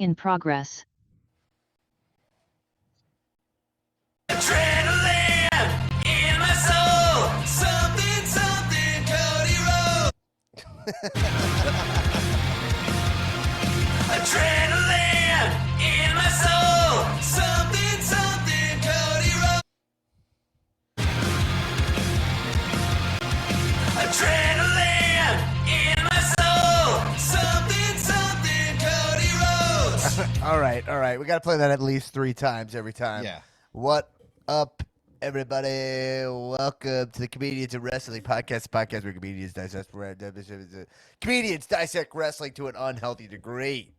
In progress. Adrenaline in my soul. Something, something, Cody Rowe. Adrenaline in my soul. Something, something, Cody Rowe. Adrenaline in my soul. Something, something, Cody Rhodes. All right. We got to play that at least 3 times every time. Yeah. What up, everybody? Welcome to the Comedians of Wrestling podcast where comedians dissect wrestling to an unhealthy degree.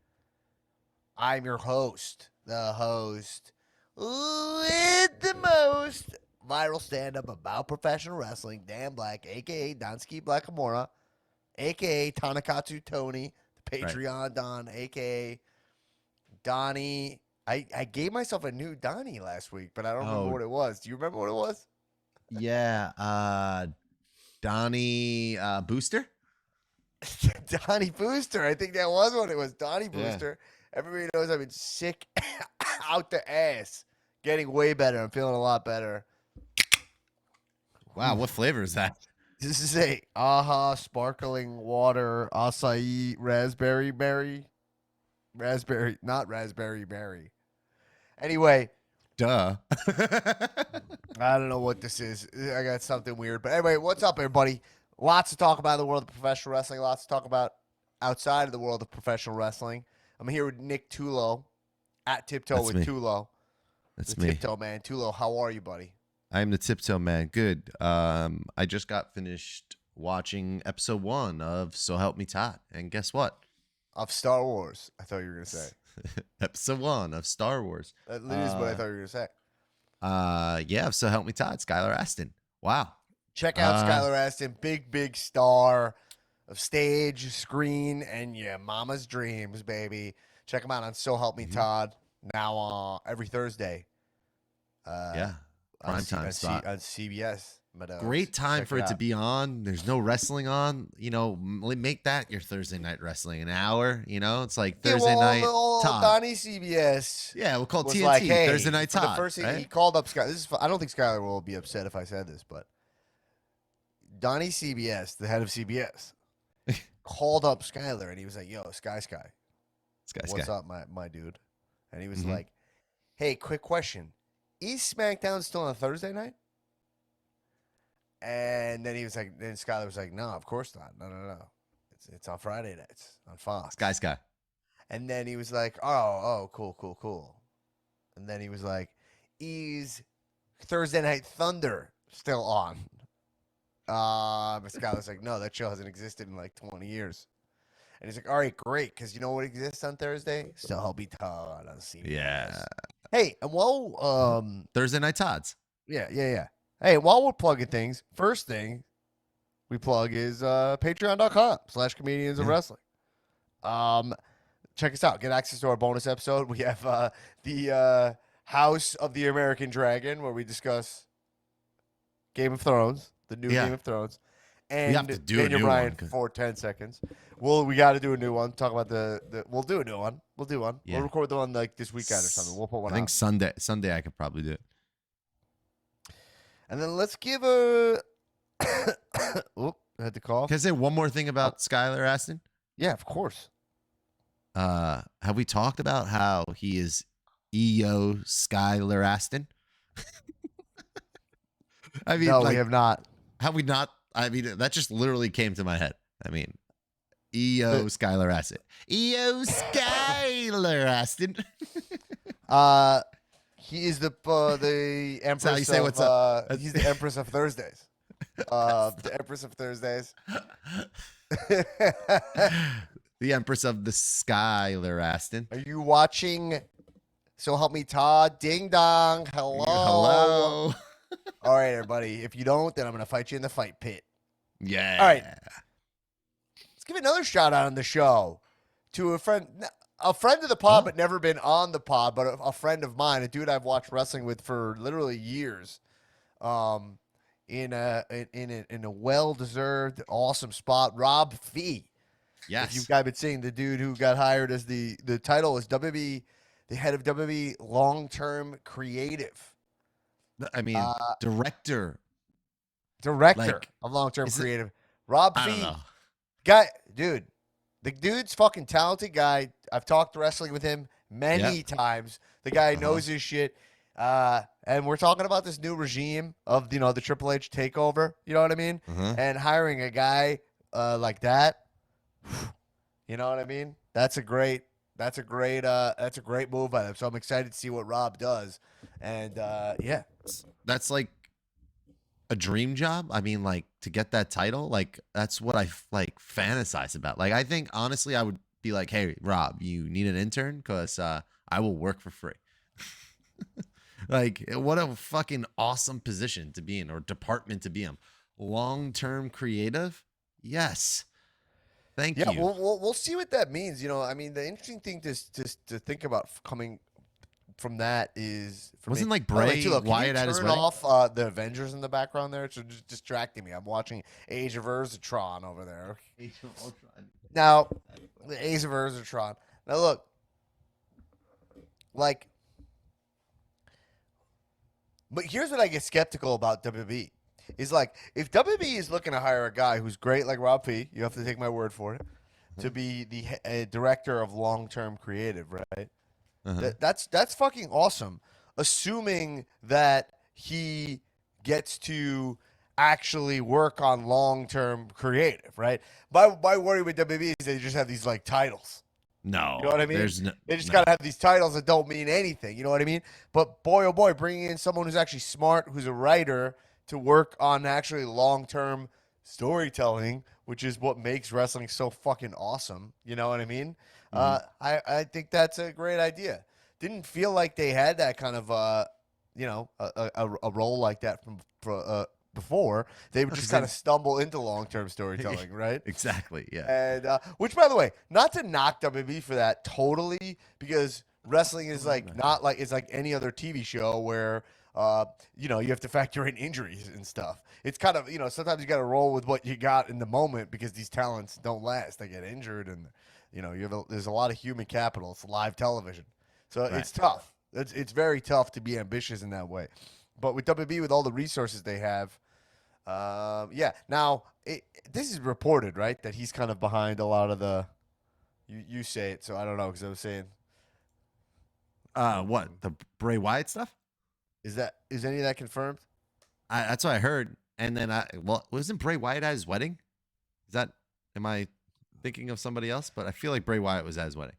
I'm your host, the host with the most viral stand-up about professional wrestling, Dan Black, a.k.a. Donski Blackamora, a.k.a. Tanakatsu Tony, the Patreon Don, a.k.a. Donnie. I gave myself a new Donnie last week, but I don't remember what it was. Do you remember what it was? Yeah. Donnie Booster? Donnie Booster. I think that was what it was. Donnie Booster. Everybody knows I've been sick out the ass. Getting way better. I'm feeling a lot better. Wow, what flavor is that? This is a AHA sparkling water acai raspberry berry. Raspberry, not raspberry berry. Anyway. Duh. I don't know what this is. I got something weird. But anyway, what's up, everybody? Lots to talk about in the world of professional wrestling. Lots to talk about outside of the world of professional wrestling. I'm here with Nick Tullo at Tiptoe That's with me. Tullo. That's the me. Tiptoe man. Tullo, how are you, buddy? I'm the Tiptoe Man. Good. I just got finished watching episode 1 of So Help Me Todd. And guess what? Of Star Wars, I thought you were going to say. Episode 1 of Star Wars. That is what I thought you were going to say. Yeah, So Help Me Todd, Skyler Aston. Wow. Check out Skyler Aston, big star of stage, screen, and yeah, mama's dreams, baby. Check him out on So Help Me Todd now every Thursday. Prime time spot on CBS. But, great time for it to be on. There's no wrestling on. You know, make that your Thursday night wrestling. An hour. You know, it's like Thursday night. Todd. Donnie CBS. Yeah, we'll call TNT like, hey, Thursday night Todd. The first thing right? he called up Skyler. I don't think Skyler will be upset if I said this, but Donnie CBS, the head of CBS, called up Skyler and he was like, "Yo, Sky, what's up, my dude?" And he was like, "Hey, quick question: is SmackDown still on Thursday night?" And then then Skyler was like, "No, of course not. No. It's on Friday nights on Fox." Sky. And then he was like, "Oh, cool." And then he was like, "Is Thursday Night Thunder still on?" But Skyler's like, "No, that show hasn't existed in like 20 years." And he's like, "All right, great, because you know what exists on Thursday? So Help Me Todd on CBS." Yeah. Hey, and while Thursday night Todds. Yeah. Hey, while we're plugging things, first thing we plug is patreon.com/comedians of wrestling. Check us out. Get access to our bonus episode. We have the House of the American Dragon, where we discuss Game of Thrones, the new Game of Thrones. And we have to do Daniel a new Bryan one. for 10 seconds. We got to do a new one. Talk about we'll do a new one. We'll do one. Yeah. We'll record the one like this weekend or something. We'll put one I think out. Sunday I could probably do it. And then let's give a I had to cough. Can I say one more thing about Skyler Aston? Yeah, of course. Have we talked about how he is EO Skyler Aston? I mean, no, we have not. Have we not? I mean, that just literally came to my head. I mean, EO Skyler Aston. EO Skyler Aston. He is the Empress. how you say what's up. He's the Empress of Thursdays. The Empress of Thursdays. The Empress of the Skyler Aston. Are you watching So Help Me Todd? Ding dong. Hello. All right, everybody. If you don't, then I'm going to fight you in the fight pit. Yeah. All right. Let's give another shout out on the show to a friend of the pod, but never been on the pod, but a friend of mine, a dude I've watched wrestling with for literally years. In a well-deserved, awesome spot, Rob Fee. If you Yes. guys been seeing, the dude who got hired as the title is WWE, the head of WWE long-term creative, I mean, uh, director. director Like, of long-term is it? creative, Rob I don't Fee. know. Guy, dude, the dude's fucking talented guy. I've talked wrestling with him Yep. many times. The guy Uh-huh. knows his shit. And we're talking about this new regime of the Triple H takeover. You know what I mean? Uh-huh. And hiring a guy like that. You know what I mean? That's a great move by them. So I'm excited to see what Rob does. And yeah. That's like a dream job. I mean, like to get that title, like that's what I like fantasize about. Like I think honestly, I would be like, hey, Rob, you need an intern because I will work for free. Like, what a fucking awesome position to be in or department to be in. Long-term creative, yes. Thank Yeah, you. we'll see what that means. I mean, the interesting thing to think about coming from that is for Wasn't me. like By the way, Bray Tullo, can you Wyatt at his turn wedding? off the Avengers in the background there? It's just distracting me. I'm watching Age of Tron over there. Now, the Age of Tron. Now look, like, but here's what I get skeptical about WWE. Is like if WWE is looking to hire a guy who's great like Rob P, you have to take my word for it, to be the director of long-term creative, right? Uh-huh. That's fucking awesome. Assuming that he gets to actually work on long-term creative, right? My worry with WWE is they just have these like titles. No, You know what I mean? there's no. They just No. gotta have these titles that don't mean anything. You know what I mean? But boy, oh boy, bringing in someone who's actually smart, who's a writer, to work on actually long-term storytelling, which is what makes wrestling so fucking awesome. You know what I mean? I think that's a great idea. Didn't feel like they had that kind of a role like that before. They would just 'cause kind they- of stumble into long-term storytelling, right? Exactly. Yeah. And which, by the way, not to knock WWE for that totally, because wrestling is like not like it's like any other TV show where you have to factor in injuries and stuff. It's kind of sometimes you got to roll with what you got in the moment because these talents don't last. They get injured, and there's a lot of human capital. It's live television, so Right. it's tough. It's very tough to be ambitious in that way. But with WWE, with all the resources they have. Yeah. Now, this is reported, right, that he's kind of behind a lot of the. You say it, so I don't know because I was saying. What the Bray Wyatt stuff? Is any of that confirmed? That's what I heard. And then wasn't Bray Wyatt at his wedding? Am I thinking of somebody else? But I feel like Bray Wyatt was at his wedding.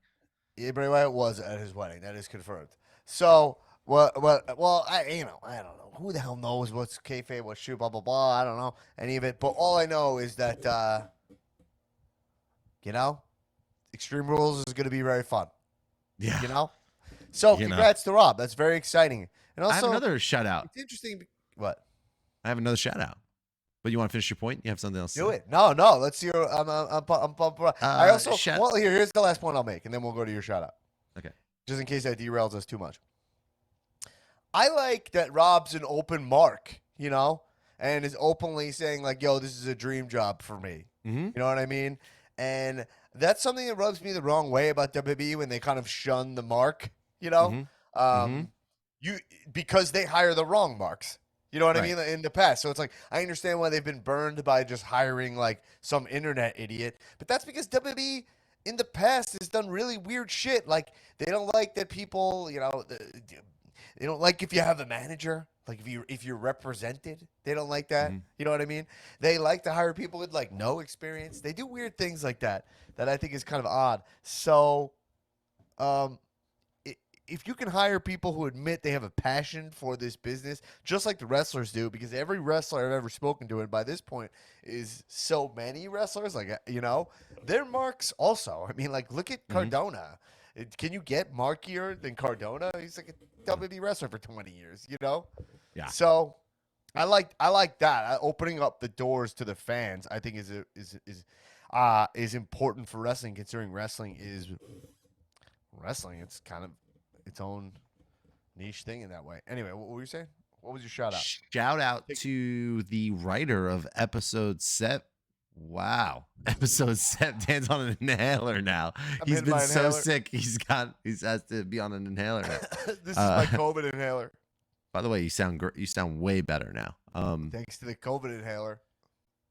Yeah, Bray Wyatt was at his wedding. That is confirmed. So, well, I don't know. Who the hell knows what's kayfabe, what's true, blah blah blah. I don't know any of it. But all I know is that Extreme Rules is going to be very fun. Yeah. So You know. congrats to Rob. That's very exciting. And I have also, another shout out. it's interesting. What? I have another shout out. But you want to finish your point? You have something else? to Do say? it. No. Let's hear. I'm pumped. I also. Well, here's the last point I'll make, and then we'll go to your shout out. Okay. Just in case that derails us too much. I like that Rob's an open mark, and is openly saying like, "Yo, this is a dream job for me." Mm-hmm. You know what I mean? And that's something that rubs me the wrong way about WWE when they kind of shun the mark. Mhm. Because they hire the wrong marks. You know what I Right. mean? In the past. So it's like, I understand why they've been burned by just hiring like some internet idiot, but that's because WWE in the past has done really weird shit. Like they don't like that people, they don't like if you have a manager, like if you're represented, they don't like that. Mhm. You know what I mean? They like to hire people with like no experience. They do weird things like that I think is kind of odd. So, if you can hire people who admit they have a passion for this business, just like the wrestlers do, because every wrestler I've ever spoken to, and by this point is so many wrestlers, like, their marks also. I mean, like, look at Cardona. Can you get markier than Cardona? He's like a WWE wrestler for 20 years, Yeah. So I like that. Opening up the doors to the fans, I think is important for wrestling, considering wrestling is wrestling. It's kind of its own niche thing in that way. Anyway, what were you saying? What was your shout out? Shout out to the writer of episode Wow. Episode 7. Dan's on an inhaler now. He's hitting been my so inhaler. sick. He has to be on an inhaler now. This is my COVID inhaler. By the way, you sound way better now. Thanks to the COVID inhaler.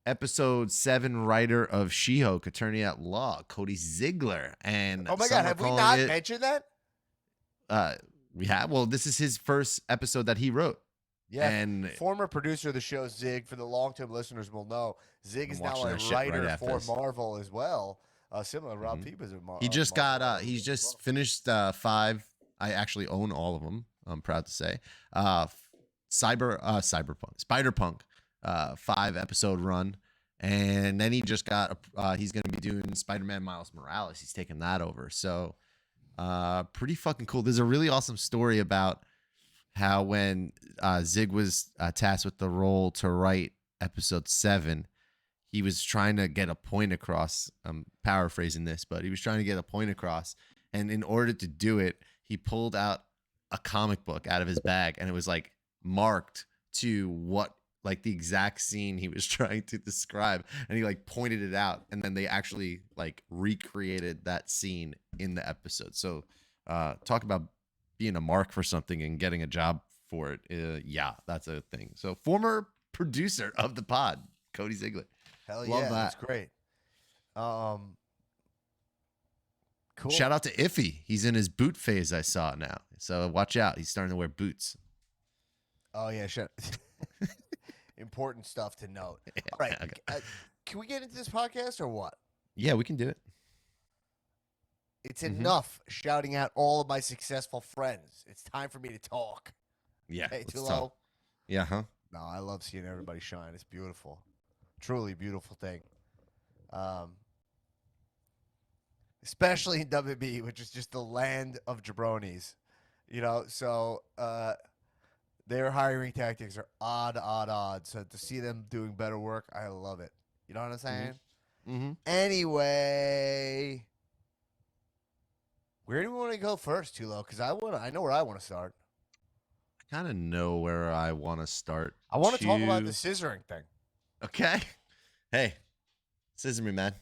Episode 7 writer of She-Hulk, attorney at law, Cody Ziegler, and Oh my some God, are have we calling not it- mentioned that? We have. Well, this is his first episode that he wrote. Yeah. And Former producer of the show, Zig, for the long-term listeners will know, Zig I'm is now watching a that shit right writer after for this. Marvel as well. Similar, Rob Peep is a he just got. He's just finished 5. I actually own all of them. I'm proud to say. Spider-Punk, 5-episode run, and then he just got. He's going to be doing Spider-Man Miles Morales. He's taking that over. So, pretty fucking cool. There's a really awesome story about how when Zig was tasked with the role to write episode 7, he was trying to get a point across. I'm paraphrasing this, but he was trying to get a point across. And in order to do it, he pulled out a comic book out of his bag, and it was like marked to what, like the exact scene he was trying to describe. And he like pointed it out, and then they actually like recreated that scene in the episode. So talk about being a mark for something and getting a job for it. Yeah, that's a thing. So former producer of the pod, Cody Ziegler. Hell Love yeah, that. that's great. Cool. Shout out to Iffy. He's in his boot phase, I saw now. So watch out. He's starting to wear boots. Oh yeah, shut. Important stuff to note. All right, Okay. Can we get into this podcast or what? Yeah, we can do it. It's enough shouting out all of my successful friends. It's time for me to talk. Yeah. Hey, let's Tullo. talk. Yeah, huh? No, I love seeing everybody shine. It's beautiful. Truly beautiful thing. Especially in WB, which is just the land of jabronis. You know, so their hiring tactics are odd. So to see them doing better work, I love it. You know what I'm saying? Mm-hmm. Anyway, where do we want to go first, Tullo? Because I know where I want to start. I kind of know where I want to start. I want to talk about the scissoring thing. Okay. Hey, scissor me, man.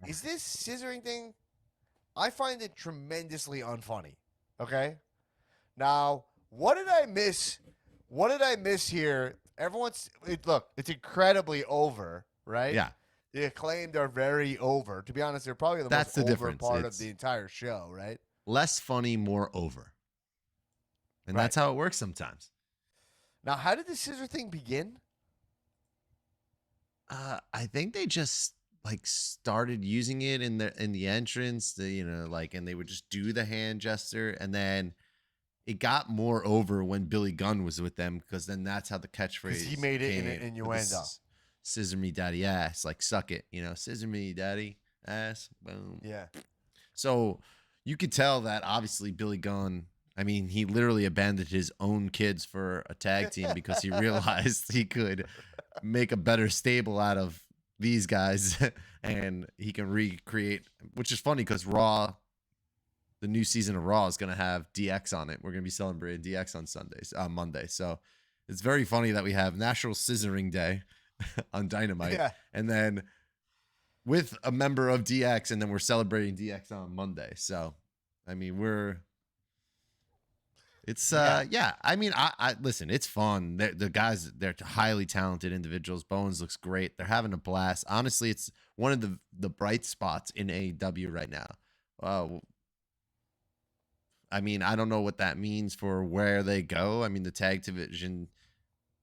Is this scissoring thing? I find it tremendously unfunny. Okay. Now, what did I miss? What did I miss here? Look, it's incredibly over, right? Yeah. The Acclaimed are very over. To be honest, they're probably the That's most the over difference. part of It's- the entire show, right? Less funny, more over. And Right. that's how it works sometimes. Now, how did the scissor thing begin? I think they just like started using it in the entrance, and they would just do the hand gesture, and then it got more over when Billy Gunn was with them, because then that's how the catchphrase He made it in came an with the innuendo. Scissor me daddy ass, like suck it, scissor me daddy ass, boom. Yeah. So you could tell that obviously Billy Gunn, I mean, he literally abandoned his own kids for a tag team because he realized he could make a better stable out of these guys and he can recreate, which is funny because Raw, the new season of Raw is going to have DX on it. We're going to be celebrating DX on Monday. So it's very funny that we have National Scissoring Day on Dynamite. Yeah. And then with a member of DX, and then we're celebrating DX on Monday. So, I mean, I mean, I listen, it's fun. The guys, they're highly talented individuals. Bones looks great. They're having a blast. Honestly, it's one of the bright spots in AEW right now. I mean, I don't know what that means for where they go. I mean, the tag division,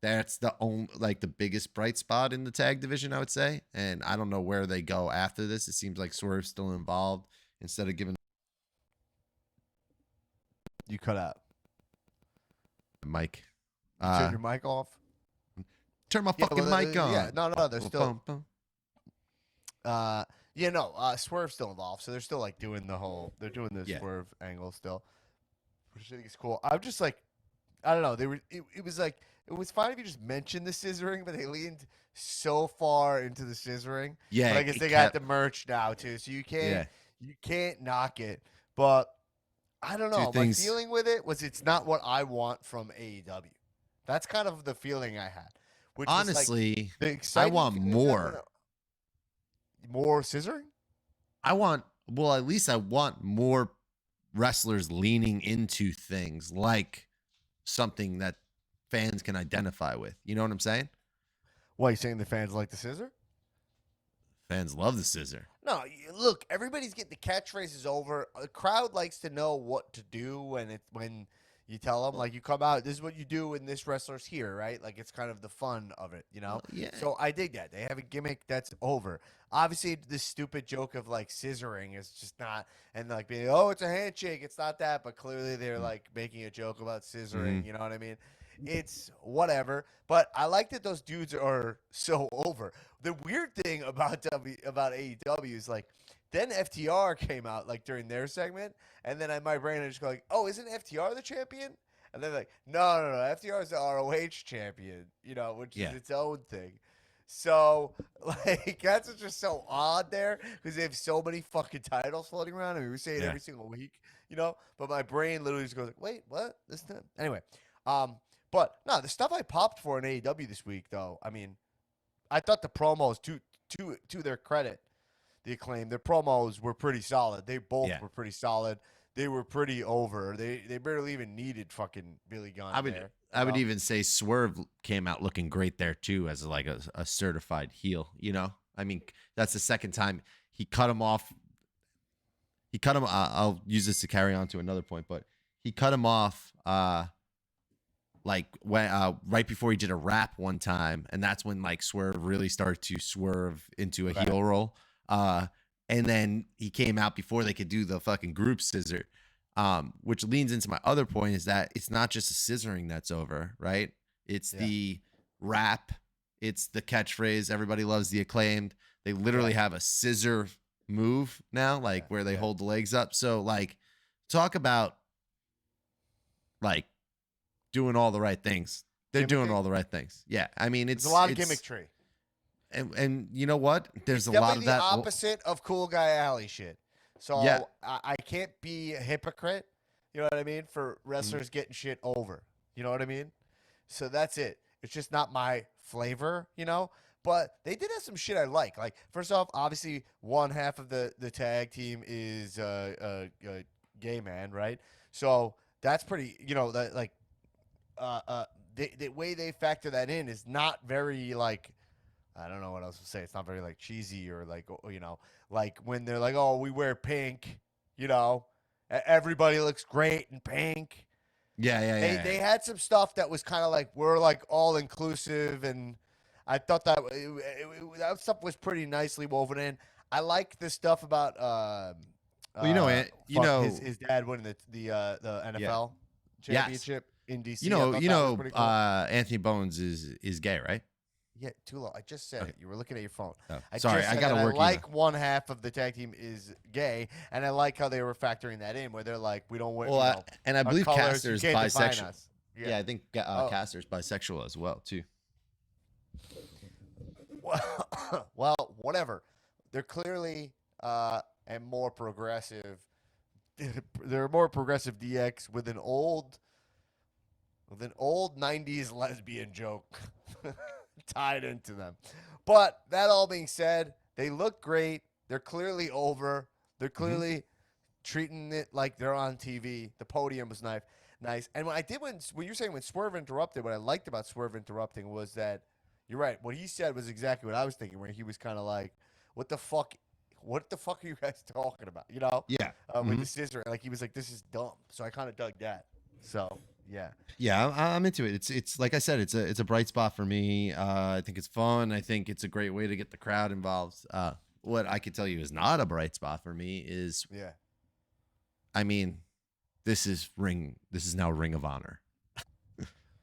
that's the biggest bright spot in the tag division, I would say. And I don't know where they go after this. It seems like Swerve's still involved instead of giving You cut out. Mic. Turn your mic off. Turn my fucking mic on. Yeah, no, they're still. Boom, boom. Swerve's still involved, so they're still like doing the Swerve angle still, which I think is cool. I'm just like, I don't know. It was fine if you just mentioned the scissoring, but they leaned so far into the scissoring. Yeah, but I guess they got the merch now too, so you can't knock it. But I don't know. My feeling with it was it's not what I want from AEW. That's kind of the feeling I had. Which Honestly, was like the I exciting want thing is that more. more scissoring. At least I want more wrestlers leaning into things like something that fans can identify with. You know what I'm saying? Why you saying the fans like the scissor? Fans love the scissor. No, look, everybody's getting the catchphrases over. The crowd likes to know what to do when you tell them, like, you come out, this is what you do when this wrestler's here, right? Like, it's kind of the fun of it, you know? Yeah. So I dig that. They have a gimmick that's over. Obviously, this stupid joke of, like, scissoring is just not, and, like, being, oh, it's a handshake. It's not that, but clearly they're, like, making a joke about scissoring, you know what I mean? It's whatever, but I like that those dudes are so over. The weird thing about AEW is, like, then FTR came out, like, during their segment, and then my brain is just going, like, oh, isn't FTR the champion? And they're like, no, FTR is the ROH champion, you know, which is its own thing. So, like, that's just so odd there because they have so many fucking titles floating around. I mean, we say it every single week, you know, but my brain literally just goes, like, wait, what? This time? Anyway, but no, the stuff I popped for in AEW this week, though, I mean, I thought the promos, to their credit, the Acclaim, their promos were pretty solid. They both were pretty solid. They were pretty over. They barely even needed fucking Billy Gunn. I would even say Swerve came out looking great there too, as like a certified heel. You know, I mean, that's the second time he cut him off. He cut him. I'll use this to carry on to another point, but he cut him off. Like when right before he did a rap one time, and that's when like Swerve really started to swerve into a heel role. And then he came out before they could do the fucking group scissor, which leans into my other point is that it's not just the scissoring that's over, right? It's the rap, it's the catchphrase. Everybody loves the Acclaimed. They literally have a scissor move now, like where they hold the legs up. So like, talk about like doing all the right things. They're doing all the right things. Yeah, I mean, it's a lot of gimmickry. And you know what? There's it's a lot of that. The opposite of cool guy alley shit. So I can't be a hypocrite. You know what I mean? For wrestlers getting shit over. You know what I mean? So that's it. It's just not my flavor, you know? But they did have some shit I like. Like, first off, obviously, one half of the tag team is gay man, right? So that's pretty, you know, that like the way they factor that in is not very like, I don't know what else to say. It's not very like cheesy or like, you know, like when they're like, oh, we wear pink, you know, everybody looks great in pink. They had some stuff that was kind of like, we're like all inclusive. And I thought that that stuff was pretty nicely woven in. I like the stuff about, his dad winning the NFL championship in DC. Anthony Bones is gay, right? Yeah, Tullo. I just said it. You were looking at your phone. Oh, sorry, I got to work. I like one half of the tag team is gay, and I like how they were factoring that in, where they're like, we don't wear. Well, and I believe Caster's bisexual. Yeah, I think Caster's bisexual as well too. Well, whatever. They're clearly and more progressive. They're a more progressive DX with an old 90s lesbian joke tied into them. But that all being said, they look great. They're clearly over. They're clearly treating it like they're on TV. The podium was nice. And when you're saying when Swerve interrupted, what I liked about Swerve interrupting was that you're right. What he said was exactly what I was thinking, where he was kind of like, what the fuck are you guys talking about? You know? Yeah. With the scissor. Like, he was like, this is dumb. So I kind of dug that. So, yeah. Yeah, I'm into it. It's like I said, it's a bright spot for me. I think it's fun. I think it's a great way to get the crowd involved. What I could tell you is not a bright spot for me is, I mean, this is now Ring of Honor.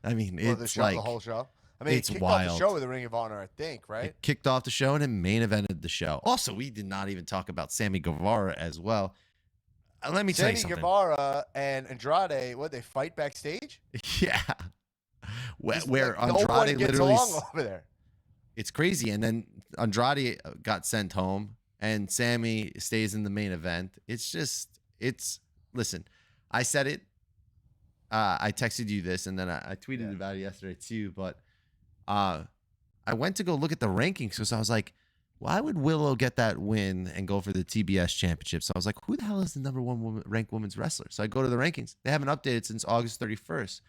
I mean, it's the whole show. I mean, it's it kicked wild. off the show with the Ring of Honor, I think, right? It kicked off the show and it main evented the show. Also, we did not even talk about Sammy Guevara as well. Let me tell you something. Guevara and Andrade, they fight backstage? Yeah. Where like, Andrade gets literally along over there. It's crazy. And then Andrade got sent home and Sammy stays in the main event. Listen, I said it. I texted you this and then I tweeted about it yesterday too. But I went to go look at the rankings because I was like, why would Willow get that win and go for the TBS championship? So I was like, who the hell is the number one ranked women's wrestler? So I go to the rankings. They haven't updated since August 31st.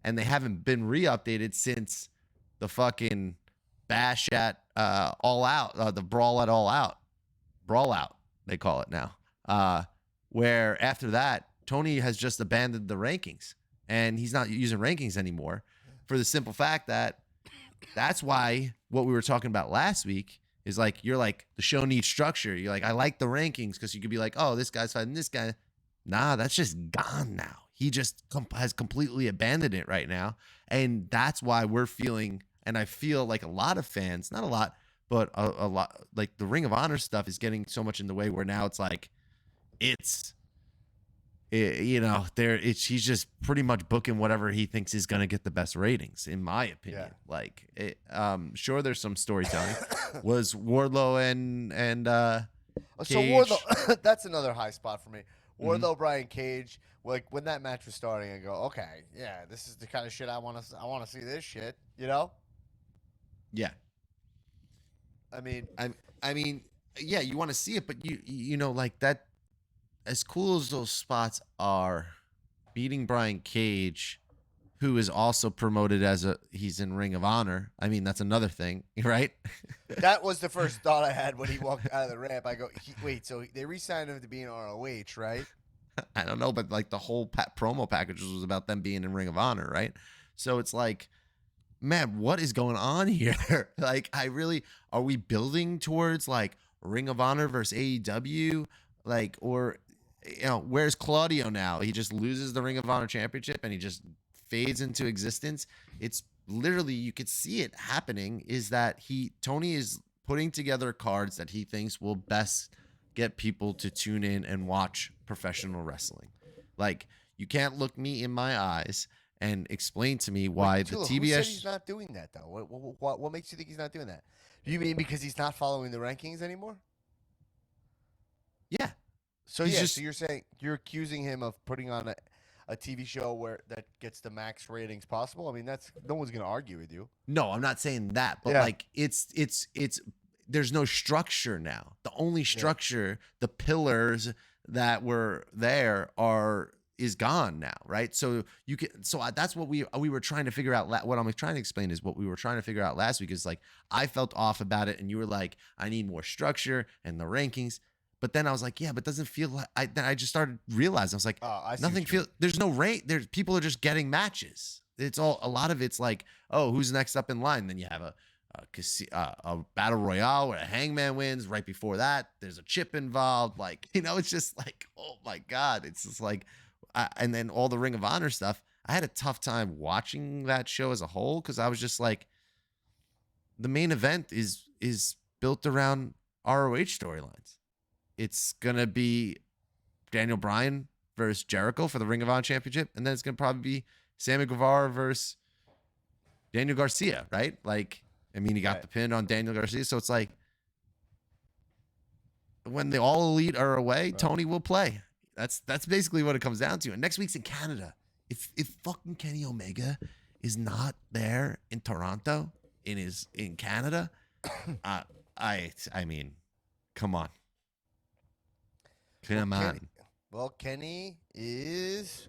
And they haven't been re-updated since the fucking bash at All Out, the brawl at All Out. Brawl Out, they call it now. Where after that, Tony has just abandoned the rankings. And he's not using rankings anymore for the simple fact that that's why what we were talking about last week is like, you're like, the show needs structure. You're like, I like the rankings because you could be like, oh, this guy's fighting this guy. Nah, that's just gone now. He just has completely abandoned it right now. And that's why we're feeling, and I feel like a lot of fans, not a lot, but a lot, like the Ring of Honor stuff is getting so much in the way where now it's like, he's just pretty much booking whatever he thinks is going to get the best ratings, in my opinion. Yeah. Like, sure, there's some storytelling. Was Wardlow and So Cage. Wardlow, that's another high spot for me. Wardlow, Brian Cage. Like when that match was starting, I go, okay, yeah, this is the kind of shit I want to see this shit. You know? Yeah. I mean, yeah, you want to see it, but you know, like that. As cool as those spots are, beating Brian Cage, who is also promoted as he's in Ring of Honor. I mean, that's another thing, right? that was the first thought I had when he walked out of the ramp. I go, wait, so they re-signed him to be in ROH, right? I don't know, but like the whole promo package was about them being in Ring of Honor, right? So it's like, man, what is going on here? Like, are we building towards like Ring of Honor versus AEW? Like, or, you know, where's Claudio now? He just loses the Ring of Honor championship and he just fades into existence. It's literally, you could see it happening, is that Tony is putting together cards that he thinks will best get people to tune in and watch professional wrestling. Like, you can't look me in my eyes and explain to me why the Tullo, TBS. Who said he's not doing that though? What makes you think he's not doing that? You mean because he's not following the rankings anymore? Yeah. So He's yeah, just- so you're saying you're accusing him of putting on a TV show that gets the max ratings possible? I mean, that's no one's gonna argue with you. No, I'm not saying that, but Yeah. like it's there's no structure now. The only structure, the pillars that were there is gone now, right? So that's what we were trying to figure out. What I'm trying to explain is what we were trying to figure out last week is like, I felt off about it and you were like, I need more structure and the rankings. But then I was like, yeah, but doesn't feel like then I just started realizing, I was like, I see nothing what you mean. there's no rate. There's people are just getting matches. It's all, a lot of it's like, oh, who's next up in line? Then you have a battle royale where a hangman wins. Right before that, there's a chip involved. Like, you know, it's just like, oh my God. It's just like, and then all the Ring of Honor stuff. I had a tough time watching that show as a whole because I was just like, the main event is built around ROH storylines. It's gonna be Daniel Bryan versus Jericho for the Ring of Honor Championship, and then it's gonna probably be Sammy Guevara versus Daniel Garcia, right? Like, I mean, he got the pin on Daniel Garcia, so it's like when the All Elite are away, Tony will play. That's basically what it comes down to. And next week's in Canada. If fucking Kenny Omega is not there in Toronto, in Canada, I mean, come on. Come on. Kenny is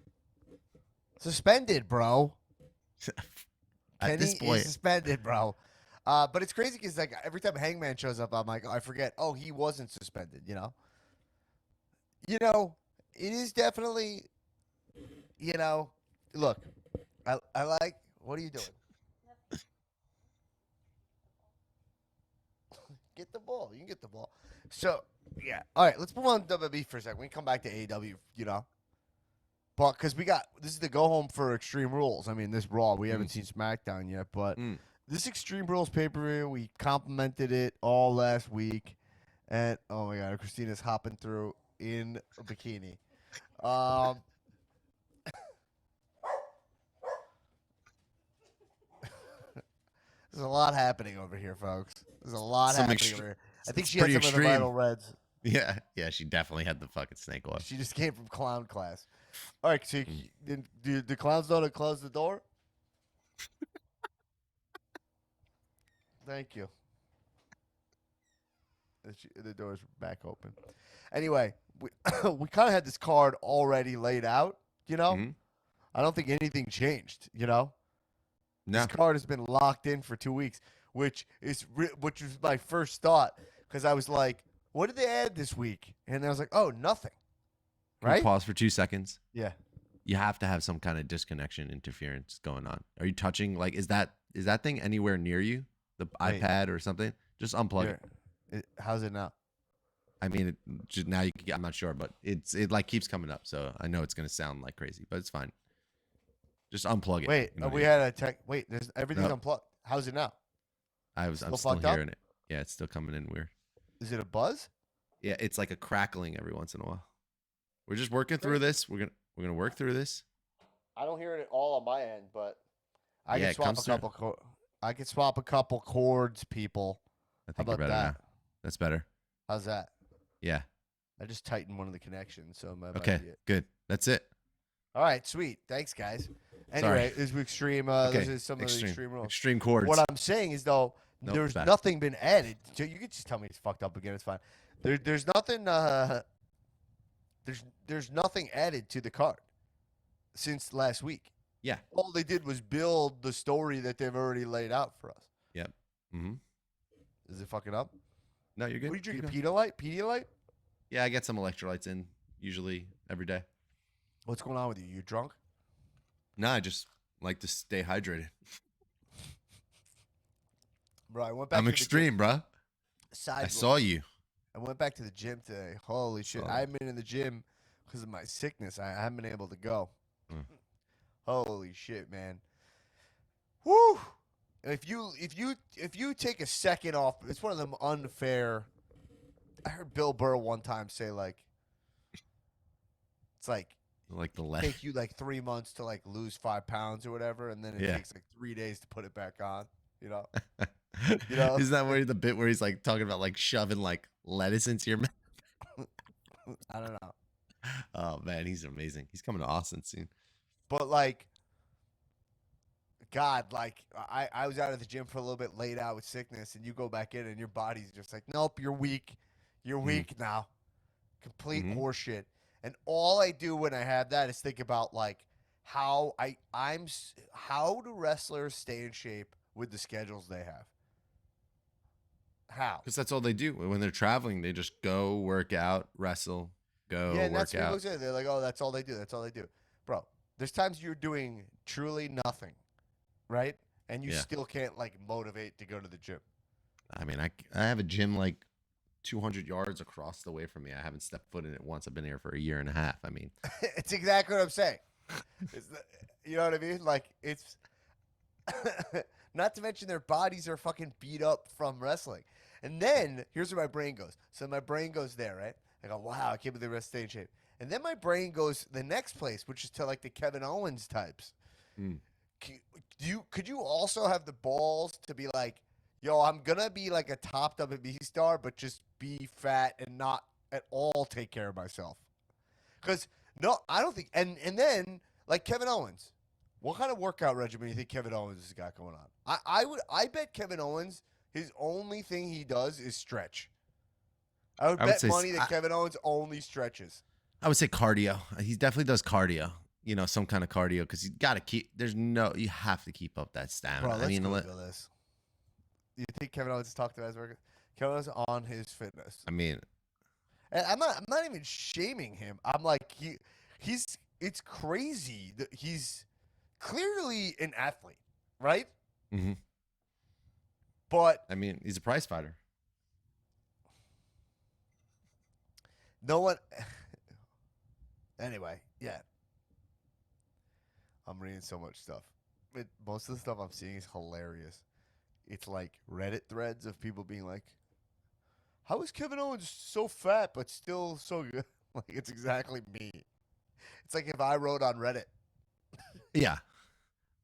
suspended, bro. At this point, is suspended, bro. But it's crazy because like every time Hangman shows up, I'm like, I forget. Oh, he wasn't suspended. You know, it is definitely. You know, look, I like. What are you doing? Get the ball. You can get the ball. So yeah. All right. Let's move on to WWE for a second. We can come back to AEW. You know. But because this is the go home for Extreme Rules. I mean, this Raw, we haven't seen SmackDown yet, but this Extreme Rules pay-per-view, we complimented it all last week. And, oh my God, Christina's hopping through in a bikini. There's a lot happening over here, folks. There's a lot happening over here. I think she had some of the Vital Reds. Yeah, she definitely had the fucking snake oil. She just came from clown class. All right, so do the clowns know to close the door? Thank you. The door's back open. Anyway, we we kind of had this card already laid out. You know, Mhm. I don't think anything changed. You know, No. this card has been locked in for 2 weeks, which which was my first thought because I was like, "What did they add this week?" And I was like, "Oh, nothing." Can we Right? pause for 2 seconds? Yeah. You have to have some kind of disconnection interference going on. Are you touching like is that thing anywhere near you? The Wait. iPad or something? Just unplug Here. it. How's it now? I mean, just now you can, I'm not sure, but it like keeps coming up, so I know it's gonna sound like crazy, but it's fine. Just unplug it. Wait, You know what I we mean? had a tech. Wait, there's everything's Nope. unplugged. How's it now? I'm Still still fucked up? hearing it. Yeah, it's still coming in weird. Is it a buzz? Yeah, it's like a crackling every once in a while. We're just working through this. We're gonna work through this. I don't hear it all on my end, but I Yeah, can it swap comes a through. couple. I can swap a couple chords, people. I How think you're about better that? now. That's better. How's that? Yeah. I just tightened one of the connections, so that might Okay. be it. Good. That's it. All right, sweet. Thanks, guys. Anyway, this is extreme. Okay. This is some of the extreme rules. Extreme chords. What I'm saying is though, Nope, there's back. nothing been added. So you can just tell me it's fucked up again. It's fine. There's nothing. There's nothing added to the card since last week. Yeah. All they did was build the story that they've already laid out for us. Yep. Mm-hmm. Is it fucking up? No, you're good. What are you Keep drinking? going. Pedialyte? Pedialyte? Yeah, I get some electrolytes in usually every day. What's going on with you? You drunk? No, I just like to stay hydrated. Bro, I went back I'm to extreme, bro. the gym. I saw you. I went back to the gym today. Holy shit. Oh. I haven't been in the gym because of my sickness. I haven't been able to go. Mm. Holy shit, man. Woo! If you take a second off, it's one of them unfair. I heard Bill Burr one time say like it's like Like the left. take you like 3 months to like lose 5 pounds or whatever, and then it Yeah. takes like 3 days to put it back on. You know? You know? Is that where the bit where he's like talking about like shoving like lettuce into your mouth? I don't know. Oh man, he's amazing. He's coming to Austin soon. But like, God, like I was out of the gym for a little bit laid out with sickness, and you go back in, and your body's just like, nope, you're weak. You're weak now. Complete horseshit. And all I do when I have that is think about like how how do wrestlers stay in shape with the schedules they have? How? Because that's all they do when they're traveling. They just go work out, wrestle, go Yeah, and work that's what out. people say. They're like, oh, that's all they do. That's all they do. Bro, there's times you're doing truly nothing, right? And you Yeah. still can't like motivate to go to the gym. I mean, I have a gym like 200 yards across the way from me. I haven't stepped foot in it once. I've been here for a year and a half. I mean, It's exactly what I'm saying. You know what I mean? Like it's not to mention their bodies are fucking beat up from wrestling. And then here's where my brain goes. So my brain goes there, right? I go, wow, I can't believe the rest stay in shape. And then my brain goes the next place, which is to like the Kevin Owens types. Mm. Could you also have the balls to be like, yo, I'm gonna be like a top WWE star, but just be fat and not at all take care of myself? Because no, I don't think. And then like Kevin Owens, what kind of workout regimen do you think Kevin Owens has got going on? I bet Kevin Owens, his only thing he does is stretch. I would bet say money that Kevin Owens only stretches. I would say cardio. He definitely does cardio. You know, some kind of cardio because you got to keep. You have to keep up that stamina. Bro, let's I mean, Google this. You think Kevin Owens has talked about his workout? Kevin Owens on his fitness. I mean, And I'm not even shaming him. I'm like he's it's crazy that he's clearly an athlete, right? Mhm. But I mean, he's a prize fighter. no one. Anyway, yeah. I'm reading so much stuff. Most of the stuff I'm seeing is hilarious. It's like Reddit threads of people being like, "How is Kevin Owens so fat but still so good?" Like it's exactly me. It's like if I wrote on Reddit. Yeah.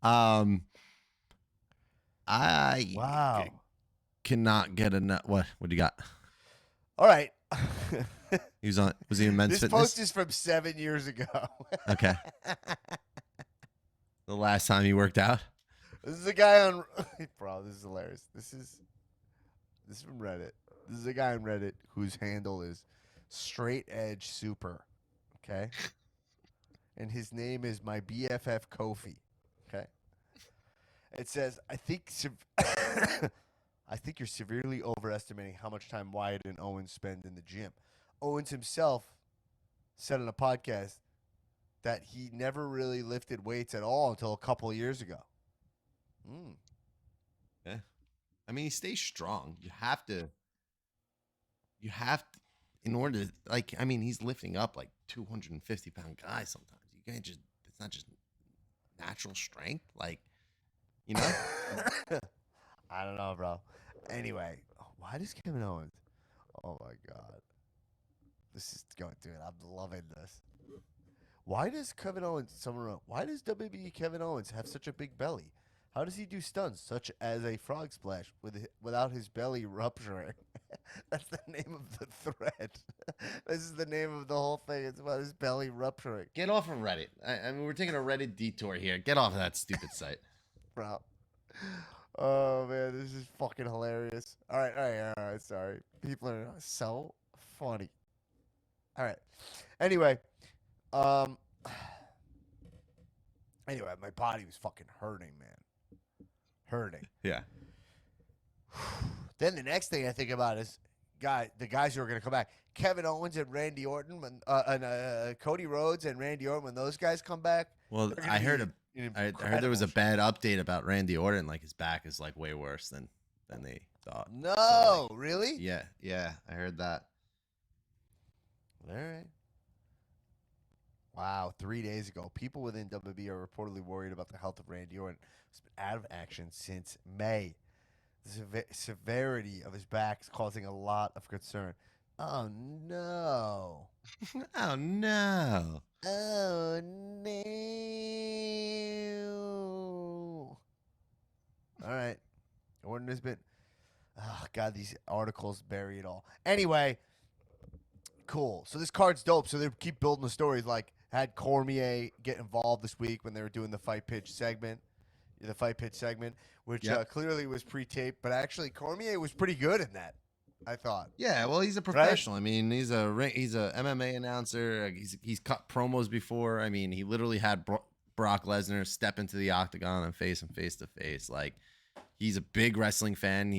I Wow. cannot get enough. What do you got? All right. He was on. Was he in men's This fitness? post is from 7 years ago. Okay. The last time he worked out. This is a guy on. Bro, this is hilarious. This is This is from Reddit. This is a guy on Reddit whose handle is Straight Edge Super. Okay. And his name is my BFF Kofi. Okay. It says, I think you're severely overestimating how much time Wyatt and Owens spend in the gym. Owens himself said on a podcast that he never really lifted weights at all until a couple of years ago. Yeah. I mean, he stays strong. You have to, in order to, like, I mean, he's lifting up like 250-pound guys sometimes. You can't just, it's not just natural strength. Like, you know? I don't know, bro. Anyway, why does Kevin Owens? Oh my God. This is going through it. I'm loving this. Why does Kevin Owens, why does WWE Kevin Owens have such a big belly? How does he do stunts such as a frog splash without his belly rupturing? That's the name of the thread. This is the name of the whole thing. It's about his belly rupturing. Get off of Reddit. I mean, we're taking a Reddit detour here. Get off of that stupid site. Bro. Oh, man, this is fucking hilarious. All right, sorry. People are so funny. All right. Anyway, my body was fucking hurting, man. Hurting. Yeah. Then the next thing I think about is the guys who are going to come back. Kevin Owens and Randy Orton, and Cody Rhodes and Randy Orton, when those guys come back. Well, I heard there was a bad update about Randy Orton. Like, his back is like way worse than they thought. No, so, like, really? Yeah, I heard that. All right. Wow, 3 days ago, people within WWE are reportedly worried about the health of Randy Orton, who's been out of action since May. The severity of his back is causing a lot of concern. Oh, no. Oh, no. Oh, no. All right. Orton has been... Oh, God, these articles bury it all. Anyway, cool. So this card's dope. So they keep building the stories. Like, had Cormier get involved this week when they were doing the fight pitch segment. The fight pitch segment, which clearly was pre-taped. But actually, Cormier was pretty good in that, I thought. Yeah, well, he's a professional. Right? I mean, he's a MMA announcer. He's cut promos before. I mean, he literally had Brock Lesnar step into the octagon and face him face to face. Like, he's a big wrestling fan.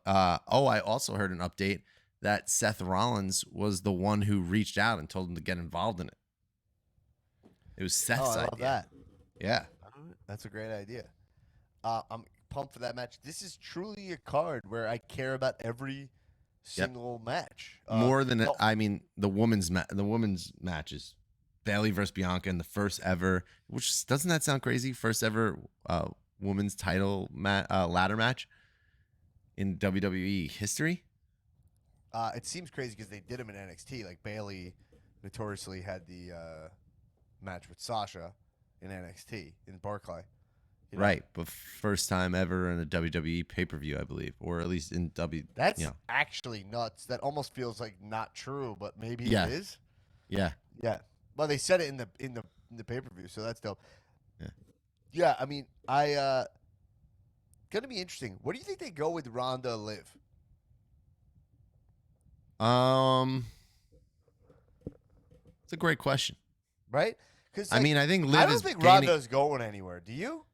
I also heard an update that Seth Rollins was the one who reached out and told him to get involved in it. It was Seth's idea. I love that. Yeah, that's a great idea. I'm pumped for that match. This is truly a card where I care about every single match. More than I mean, the women's matches, Bayley versus Bianca in the first ever. Which doesn't that sound crazy? First ever women's title ladder match in WWE history. It seems crazy because they did them in NXT. Like, Bayley notoriously had the match with Sasha in NXT in Barclay. You know? Right, but first time ever in a WWE pay-per-view, I believe, or at least in That's actually nuts. That almost feels like not true, but maybe it is. Yeah. Well, they said it in the pay-per-view, so that's dope. Yeah. Yeah, I mean, gonna be interesting. What do you think they go with Ronda Liv? It's a great question. Right? Because I mean, I think Liv I don't think Ronda's going anywhere. Do you?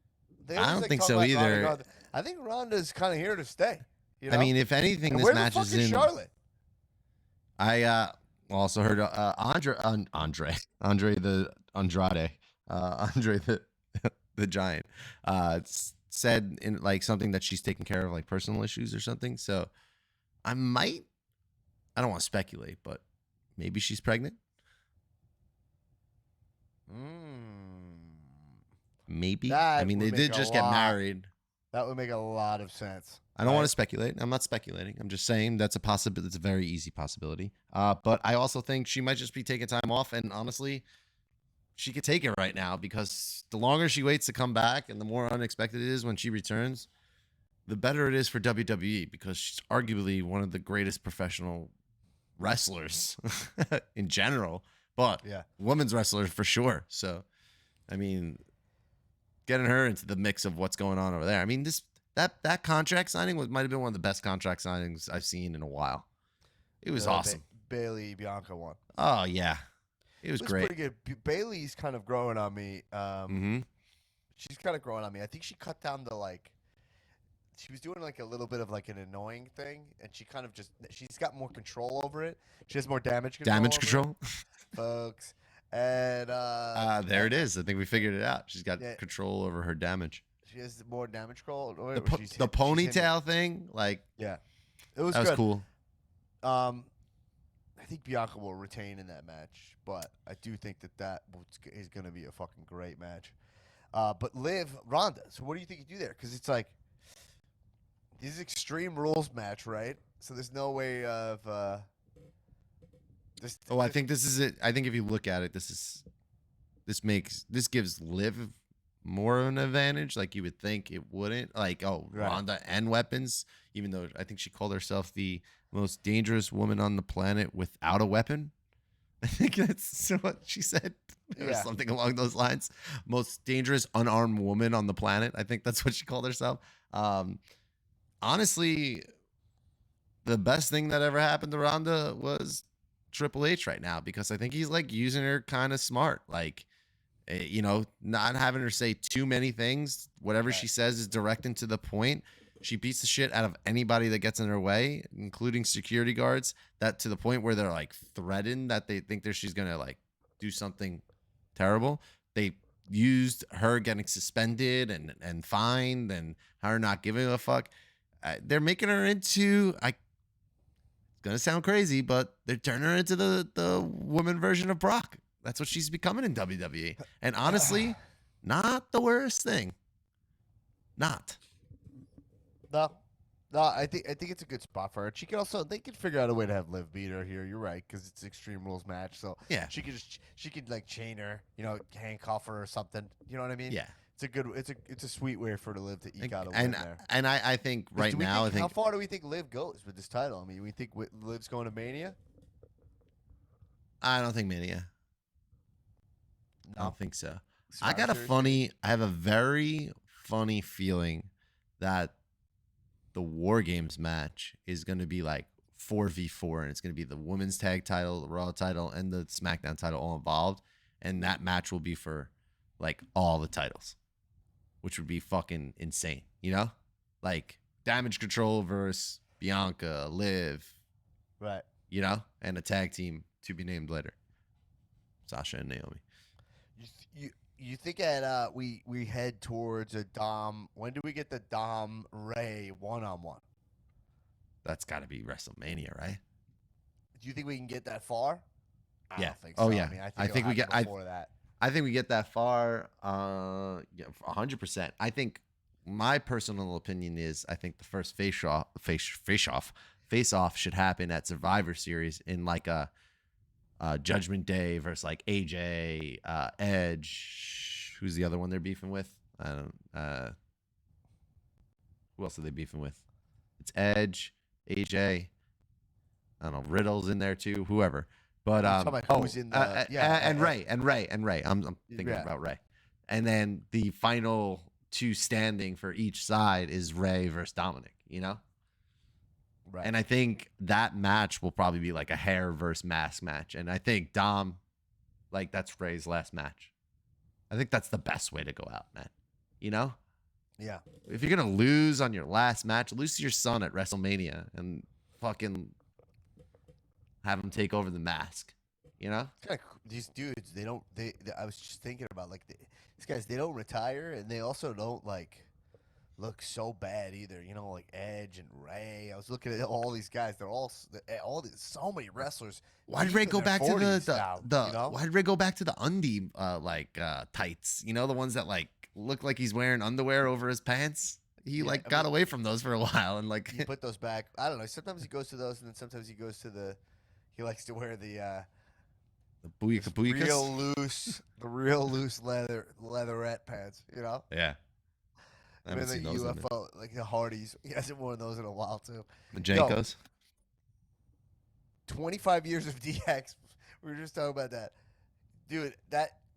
I don't think so either. I think Ronda's kind of here to stay. You know? I mean, if anything, and this match is in Charlotte. I also heard Andrade the Giant said in like something that she's taking care of like personal issues or something. So I don't want to speculate, but maybe she's pregnant. Maybe. I mean, they did just get married. That would make a lot of sense. I don't want to speculate. I'm not speculating. I'm just saying that's a possibility. It's a very easy possibility. But I also think she might just be taking time off. And honestly, she could take it right now because the longer she waits to come back and the more unexpected it is when she returns, the better it is for WWE because she's arguably one of the greatest professional wrestlers in general. But women's wrestlers for sure. So, I mean, getting her into the mix of what's going on over there. I mean, that contract signing might have been one of the best contract signings I've seen in a while. It was awesome. Bailey Bianca one. Oh yeah, it was great. Pretty good. Bailey's kind of growing on me. Mm-hmm. She's kind of growing on me. I think she cut down to like. She was doing like a little bit of like an annoying thing, and she's got more control over it. She has more damage control. Damage control, folks. And there it is. I think we figured it out. She's got control over her damage. She has more damage control. The ponytail thing, like it was cool. I think Bianca will retain in that match, but I do think that is going to be a fucking great match. But Liv Ronda. So what do you think you do there? Because it's like. This is Extreme Rules match, right? So there's no way of this. I think this is it. I think if you look at it, this gives Liv more of an advantage. Like you would think it wouldn't. Like Ronda and weapons, even though I think she called herself the most dangerous woman on the planet without a weapon. I think that's what she said. Or something along those lines. Most dangerous unarmed woman on the planet. I think that's what she called herself. Honestly, the best thing that ever happened to Ronda was Triple H right now, because I think he's like using her kind of smart, like, not having her say too many things. Whatever she says is direct and to the point. She beats the shit out of anybody that gets in her way, including security guards, that to the point where they're like threatened that they think she's going to like do something terrible. They used her getting suspended and fined and her not giving a fuck. They're making her into, it's going to sound crazy, but they're turning her into the woman version of Brock. That's what she's becoming in WWE. And honestly, not the worst thing. Not. No, I think it's a good spot for her. They could figure out a way to have Liv beat her here. You're right, because it's an Extreme Rules match. So yeah, she could like chain her, handcuff her or something. You know what I mean? Yeah. It's a sweet way for her to Liv to eke out a win there. And I think right now, how far do we think Liv goes with this title? I mean, we think Liv's going to Mania? I don't think Mania. No. I don't think so. I have a very funny feeling that the War Games match is going to be like 4v4, and it's going to be the women's tag title, the Raw title, and the SmackDown title all involved. And that match will be for like all the titles, which would be fucking insane, like Damage Control versus Bianca, Liv, right? And a tag team to be named later, Sasha and Naomi. You think we head towards a Dom? When do we get the Dom Ray 1-on-1? That's got to be WrestleMania, right? Do you think we can get that far? I don't think so. Oh yeah. I, mean, I think we get before that. I think we get that far. 100%. I think my personal opinion is I think the first face off should happen at Survivor Series in like a Judgment Day versus like AJ, Edge. Who's the other one they're beefing with? I don't. Who else are they beefing with? It's Edge, AJ. I don't know. Riddle's in there too. Whoever. But who's in the, and Ray. I'm thinking about Ray. And then the final two standing for each side is Ray versus Dominic. Right. And I think that match will probably be like a hair versus mask match. And I think Dom, like that's Ray's last match. I think that's the best way to go out, man. Yeah. If you're gonna lose on your last match, lose to your son at WrestleMania and fucking have him take over the mask. These dudes, I was just thinking about like these guys. They don't retire, and they also don't like look so bad either. Like Edge and Ray. I was looking at all these guys. They're all so many wrestlers. Why did Ray go back to Why did Ray go back to the undie tights? The ones that like look like he's wearing underwear over his pants. He got away from those for a while and like he put those back. I don't know. Sometimes he goes to those, and then sometimes he goes to he likes to wear the real loose leatherette pants. Yeah. And the UFO, like the Hardys. He hasn't worn those in a while too. The Jankos. 25 years of DX. We were just talking about that, dude.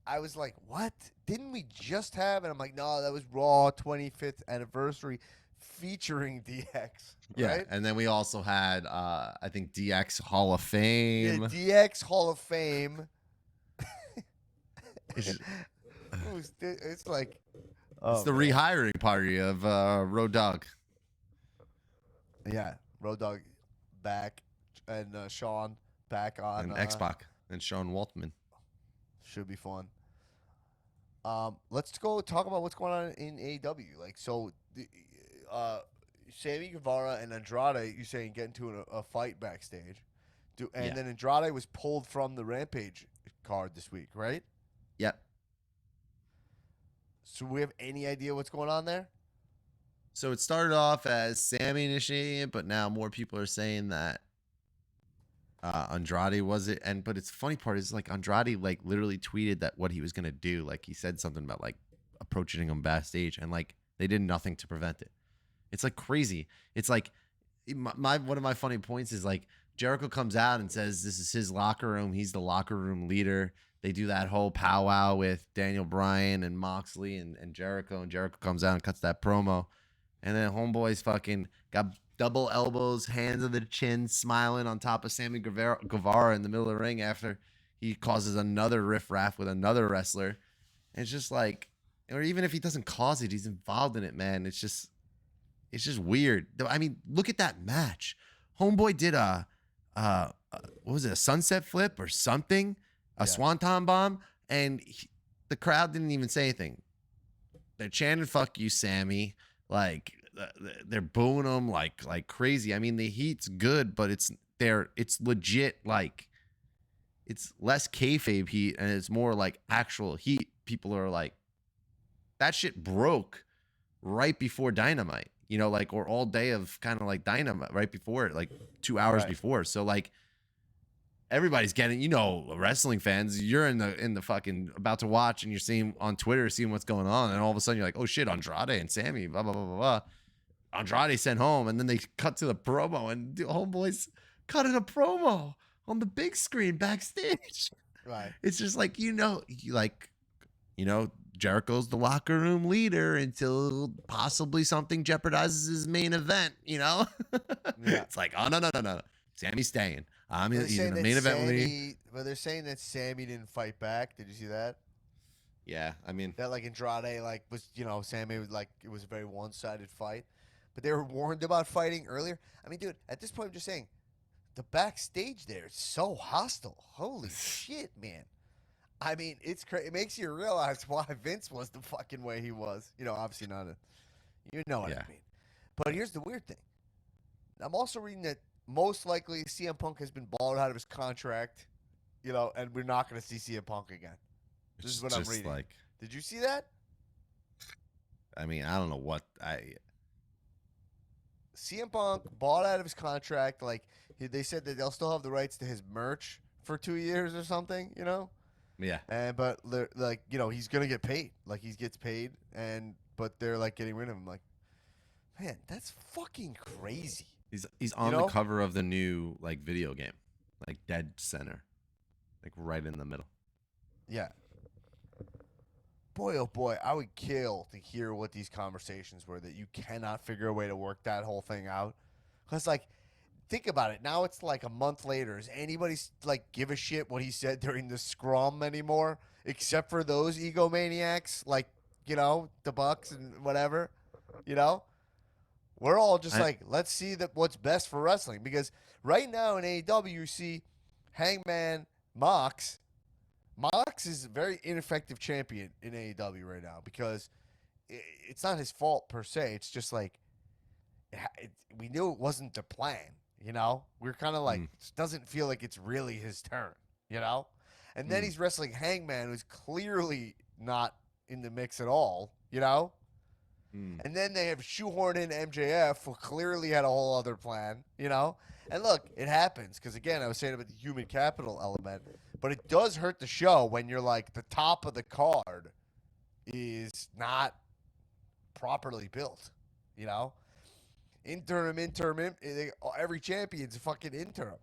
I was like, what? Didn't we just have? And I'm like, no, that was Raw 25th anniversary featuring DX. Yeah, Right? and then we also had I think DX Hall of Fame. Yeah, DX Hall of Fame. It's, just- It's like, it's the rehiring party of Road Dogg. Yeah, Road Dogg back, and Sean back on. And X-Pac and Sean Waltman. Should be fun. Let's go talk about what's going on in AEW. Like, so, Sammy Guevara and Andrade, you're saying get into a fight backstage, and then Andrade was pulled from the Rampage card this week, right? Yep. So we have any idea what's going on there? So it started off as Sammy initiating it, but now more people are saying that Andrade was it. But it's funny part is like Andrade like literally tweeted that what he was gonna do. Like he said something about like approaching him backstage, and like they did nothing to prevent it. It's like crazy. It's like one of my funny points is like Jericho comes out and says this is his locker room. He's the locker room leader. They do that whole powwow with Daniel Bryan and Moxley and Jericho, and Jericho comes out and cuts that promo. And then Homeboy's fucking got double elbows, hands on the chin, smiling on top of Sammy Guevara in the middle of the ring after he causes another riffraff with another wrestler. And it's just like, or even if he doesn't cause it, he's involved in it, man. It's just weird. I mean, look at that match. Homeboy did what was it, a sunset flip or something? A swanton bomb, and the crowd didn't even say anything. They're chanting "fuck you, Sammy." Like they're booing him like crazy. I mean, the heat's good, but it's legit. Like it's less kayfabe heat, and it's more like actual heat. People are like, that shit broke right before Dynamite. You know, like or all day of kind of like Dynamite right before it, like 2 hours before. So like. Everybody's getting, you know, wrestling fans. You're in the fucking about to watch, and you're seeing on Twitter, seeing what's going on, and all of a sudden you're like, oh shit, Andrade and Sammy, blah blah blah blah blah. Andrade sent home, and then they cut to the promo, and the homeboys cutting a promo on the big screen backstage. Right. It's just like Jericho's the locker room leader until possibly something jeopardizes his main event. You know, It's like, oh no, Sammy's staying. He's in the main event. But they're saying that Sammy didn't fight back. Did you see that? Yeah, I mean that like Andrade like was Sammy was like it was a very one-sided fight, but they were warned about fighting earlier. I mean, dude, at this point, I'm just saying, the backstage there is so hostile. Holy shit, man! I mean, it's crazy. It makes you realize why Vince was the fucking way he was. Obviously not what I mean. But here's the weird thing. I'm also reading that. Most likely, CM Punk has been balled out of his contract, and we're not going to see CM Punk again. This is what I'm reading. Like, did you see that? I mean, I don't know what CM Punk balled out of his contract. Like they said that they'll still have the rights to his merch for 2 years or something. Yeah. But like he's gonna get paid. Like he gets paid, but they're like getting rid of him. Like, man, that's fucking crazy. He's on the cover of the new like video game, like dead center, like right in the middle. Yeah. Boy, oh boy, I would kill to hear what these conversations were that you cannot figure a way to work that whole thing out. Because, like, think about it. Now it's like a month later. Does anybody, like, give a shit what he said during the scrum anymore? Except for those egomaniacs, like, the Bucks and whatever, We're all just let's see what's best for wrestling. Because right now in AEW, you see Hangman Mox. Mox is a very ineffective champion in AEW right now because it's not his fault per se. It's just like we knew it wasn't the plan, We're kind of like, it doesn't feel like it's really his turn, And then he's wrestling Hangman, who's clearly not in the mix at all, And then they have shoehorned in MJF, who clearly had a whole other plan, And look, it happens because, again, I was saying about the human capital element, but it does hurt the show when you're like the top of the card is not properly built, Interim, every champion's a fucking interim,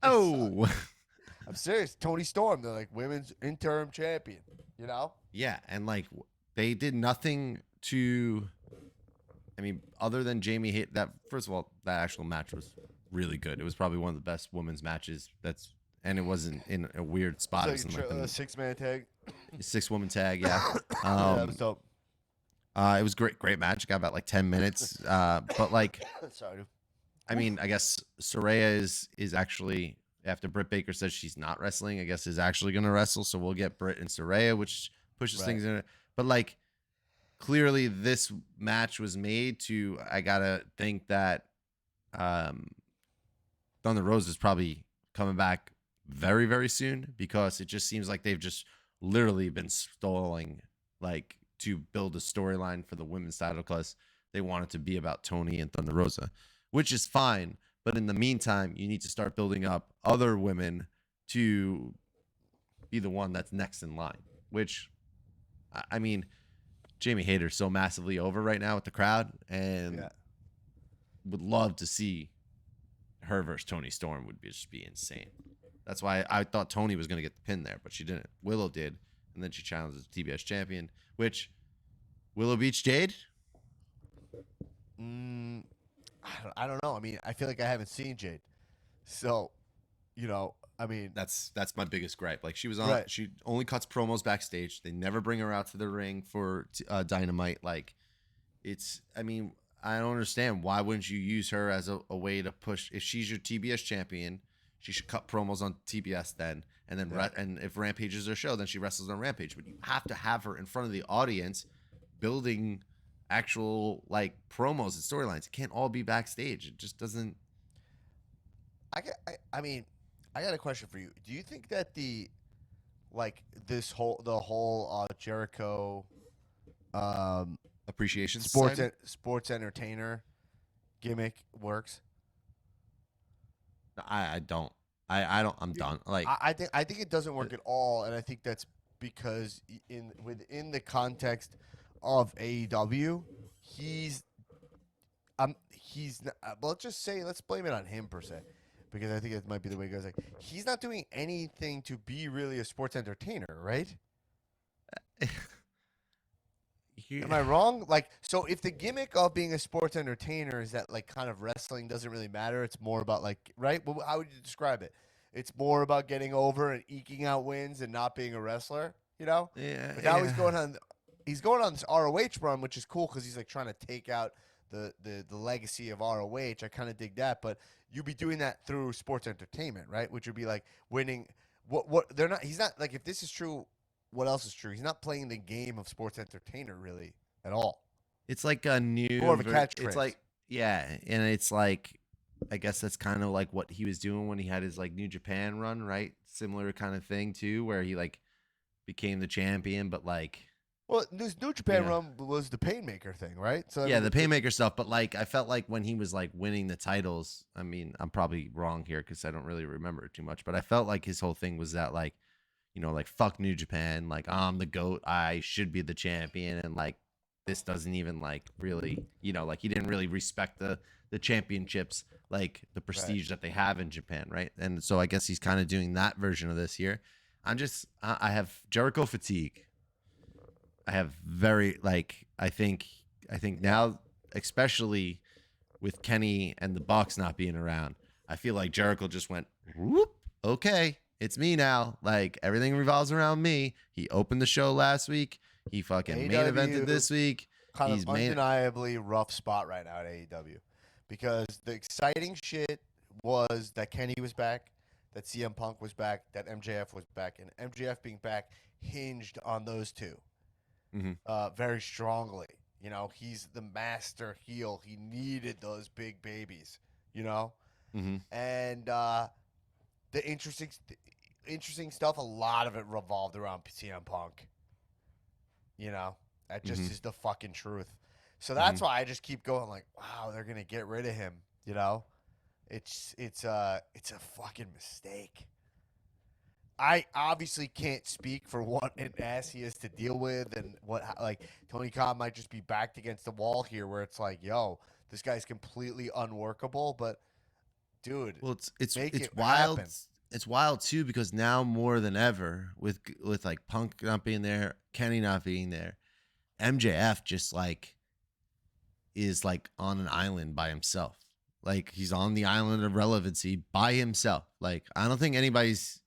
Oh, I'm serious. Tony Storm, they're like women's interim champion, Yeah, and like they did nothing to. I mean, other than Jamie hit that. First of all, that actual match was really good. It was probably one of the best women's matches. And it wasn't in a weird spot. It was in like a 6-man tag. 6-woman tag. Yeah. Yeah, that was dope. It was great match. It got about like 10 minutes. But like, Sorry, dude. I mean, I guess Saraya is actually, after Britt Baker says she's not wrestling, I guess is actually going to wrestle. So we'll get Britt and Saraya, which pushes things in it. But like, clearly this match was made to, I got to think that Thunder Rosa is probably coming back very, very soon, because it just seems like they've just literally been stalling like to build a storyline for the women's title, because they want it to be about Tony and Thunder Rosa, which is fine. But in the meantime, you need to start building up other women to be the one that's next in line, which, I mean, Jamie Hayter's so massively over right now with the crowd, and would love to see her versus Tony Storm. Would just be insane. That's why I thought Tony was going to get the pin there, but she didn't. Willow did, and then she challenged the TBS champion, which Willow beats Jade. I don't know. I mean, I feel like I haven't seen Jade, so I mean, That's my biggest gripe. Like, she was on. Right. She only cuts promos backstage. They never bring her out to the ring for Dynamite. Like, it's. I mean, I don't understand. Why wouldn't you use her as a way to push? If she's your TBS champion, she should cut promos on TBS then, and then and if Rampage is her show, then she wrestles on Rampage. But you have to have her in front of the audience, building actual like promos and storylines. It can't all be backstage. It just doesn't. I mean, I got a question for you. Do you think that the whole Jericho appreciation sports entertainer gimmick works? I don't. I don't. I'm done. Like, I think it doesn't work at all, and I think that's because within the context of AEW, he's let's blame it on him per se, because I think it might be the way it goes. Like, he's not doing anything to be really a sports entertainer, right? Am I wrong? Like, so if the gimmick of being a sports entertainer is that like kind of wrestling doesn't really matter, it's more about like, right? Well, how would you describe it? It's more about getting over and eking out wins and not being a wrestler, Yeah. But now he's going on this ROH run, which is cool because he's like trying to take out the legacy of ROH. I kind of dig that, but you'd be doing that through sports entertainment, right? Which would be like winning. What they're not. He's not like, if this is true. What else is true? He's not playing the game of sports entertainer really at all. It's like a new, more of a catchphrase. It's like, and it's like, I guess that's kind of like what he was doing when he had his like New Japan run, right? Similar kind of thing too, where he like became the champion, but like, well, this New Japan run was the Painmaker thing, right? So the Painmaker stuff. But like, I felt like when he was like winning the titles, I mean, I'm probably wrong here because I don't really remember too much, but I felt like his whole thing was that like, like, fuck New Japan, like, I'm the GOAT, I should be the champion, and like, this doesn't even like really, like, he didn't really respect the championships, like the prestige that they have in Japan, right? And so I guess he's kind of doing that version of this here. I have Jericho fatigue. I have very, like, I think now, especially with Kenny and the Bucks not being around, I feel like Jericho just went, whoop, okay. It's me now. Like, everything revolves around me. He opened the show last week. He fucking main evented this week. He's of undeniably rough spot right now at AEW, because the exciting shit was that Kenny was back, that CM Punk was back, that MJF was back, and MJF being back hinged on those two very strongly. He's the master heel. He needed those big babies. And the interesting stuff, a lot of it revolved around CM Punk. That just is the fucking truth. So that's why I just keep going like, wow, they're gonna get rid of him. It's a fucking mistake. I obviously can't speak for what an ass he is to deal with, and Tony Khan might just be backed against the wall here, where it's like, yo, this guy's completely unworkable. But dude, well, it's wild. Happen. It's wild too, because now more than ever, with like Punk not being there, Kenny not being there, MJF just like is like on an island by himself. Like he's on the island of relevancy by himself. Like I don't think anybody's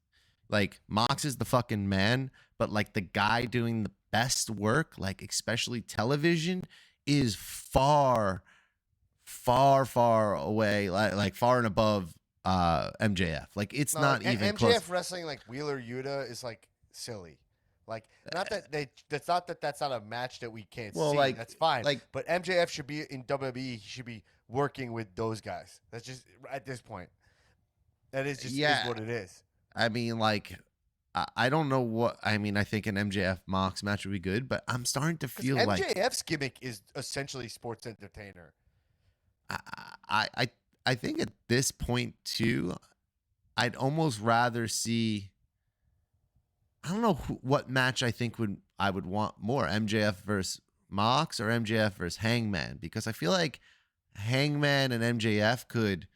like Mox is the fucking man, but like the guy doing the best work, like especially television, is far, far, far away, like far and above MJF. Like it's No, not like, even MJF close. wrestling like Wheeler Yuta is like silly. Like not that that's not a match that we can't Well, see. like- That's fine. like- but MJF should be in WWE. He should be working with those guys. That's just at this point. That is just Yeah. is what it is. I mean, like I don't know what I mean. I think an MJF Mox match would be good, but I'm starting to 'Cause feel like MJF's gimmick is essentially sports entertainer. I think at this point too, I'd almost rather see. I don't know what match I would want more, MJF versus Mox or MJF versus Hangman, because I feel like Hangman and MJF could